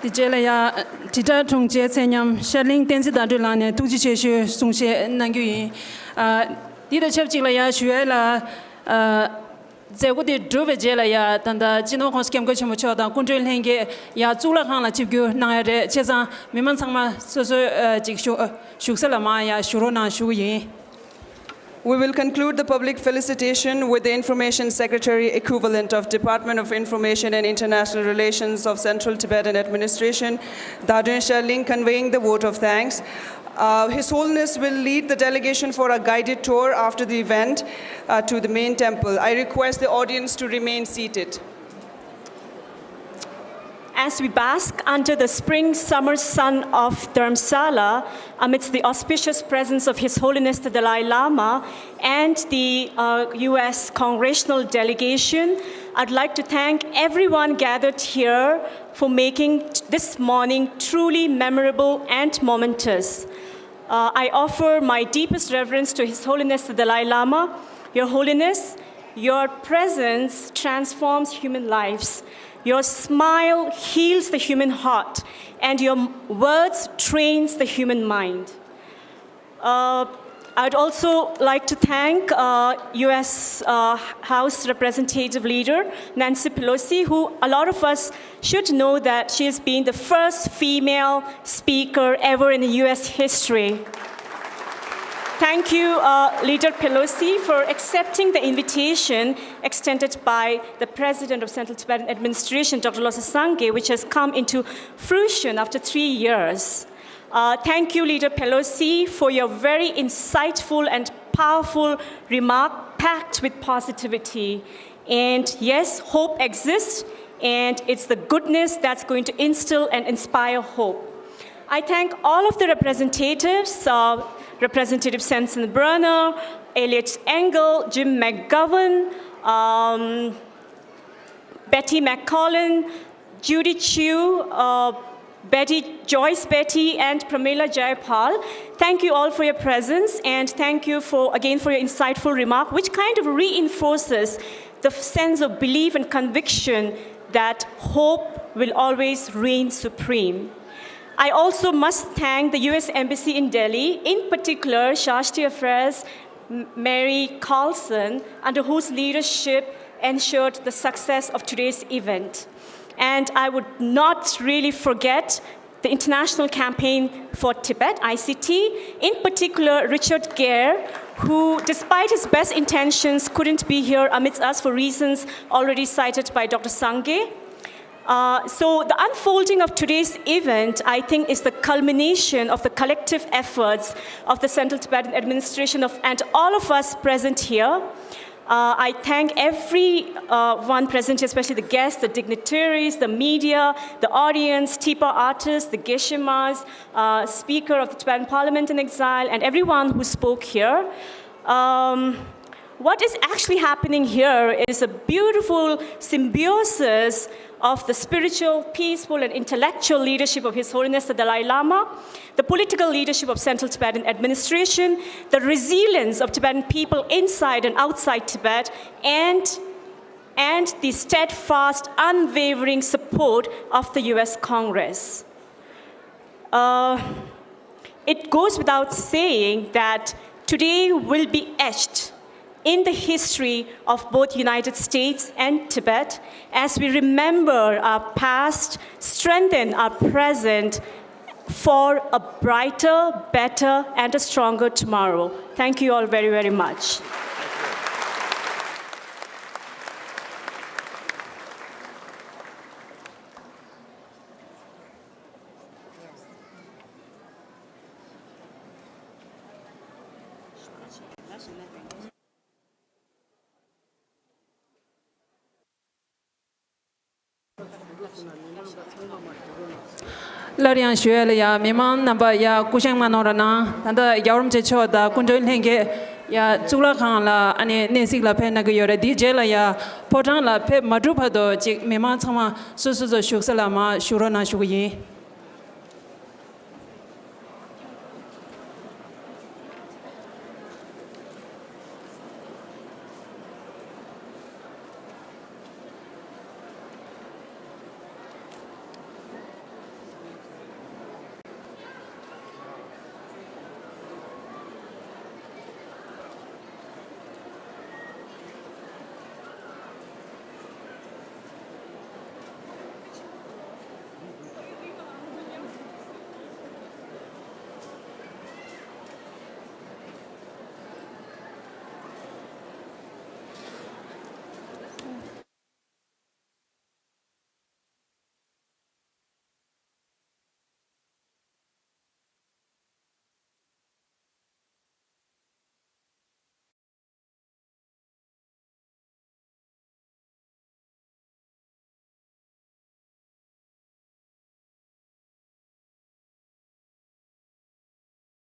Tijelaya Tita Tongje Senyam Sherling Tenzi Dadulane Tuji Cheshu Sungshe Nanguyin Dida Chepchilaya Shuela Zegudi Druvejelaya Tanda Jino Hoskem Gochimochoda Kundril Henge Ya Tsuklagkhang La Chipgu Nangare Chezan Miman Sangma Soso Shuksalama Ya Shurona Shuyin. We will conclude the public felicitation with the Information Secretary equivalent of Department of Information and International Relations of Central Tibetan Administration, Dharamshala, conveying the vote of thanks. His Holiness will lead the delegation for a guided tour after the event to the main temple. I request the audience to remain seated. As we bask under the spring-summer sun of Dharamshala, amidst the auspicious presence of His Holiness the Dalai Lama and the U.S. Congressional Delegation, I'd like to thank everyone gathered here for making this morning truly memorable and momentous. I offer my deepest reverence to His Holiness the Dalai Lama. Your Holiness, your presence transforms human lives. Your smile heals the human heart, and your words trains the human mind. I'd also like to thank U.S. House Representative Leader Nancy Pelosi, who a lot of us should know that she has been the first female speaker ever in U.S. history. Thank you, Leader Pelosi, for accepting the invitation extended by the President of Central Tibetan Administration, Dr. Losar Sangye, which has come into fruition after 3 years. Thank you, Leader Pelosi, for your very insightful and powerful remark packed with positivity. And yes, hope exists, and it's the goodness that's going to instill and inspire hope. I thank all of the representatives, Representative Sensenbrenner, Elliot Engel, Jim McGovern, Betty McCollin, Judy Chu, Joyce Betty, and Pramila Jayapal. Thank you all for your presence, and thank you again for your insightful remark, which kind of reinforces the sense of belief and conviction that hope will always reign supreme. I also must thank the U.S. Embassy in Delhi, in particular Shashti Affairs Mary Carlson, under whose leadership ensured the success of today's event. And I would not really forget the International Campaign for Tibet, ICT, in particular Richard Gere, who, despite his best intentions, couldn't be here amidst us for reasons already cited by Dr. Sangye. So the unfolding of today's event, I think, is the culmination of the collective efforts of the Central Tibetan Administration and all of us present here. I thank everyone present here, especially the guests, the dignitaries, the media, the audience, Tipa artists, the Geshe-mas, Speaker of the Tibetan Parliament in Exile, and everyone who spoke here. What is actually happening here is a beautiful symbiosis of the spiritual, peaceful, and intellectual leadership of His Holiness the Dalai Lama, the political leadership of Central Tibetan Administration, the resilience of Tibetan people inside and outside Tibet, and the steadfast, unwavering support of the U.S. Congress. It goes without saying that today will be etched in the history of both United States and Tibet as we remember our past, strengthen our present for a brighter, better, and a stronger tomorrow. Thank you all very, very much. Larian Shuel ya Miman number ya Kushang Manorana, and the Yarum Checho, the Kundun Henge, ya Tsuklagkhang la, and Nancy La Penagura, DJ la ya, Potan la Pep Madrupado, Miman Sama, Susu Shuksalama, Shurana Shuyi.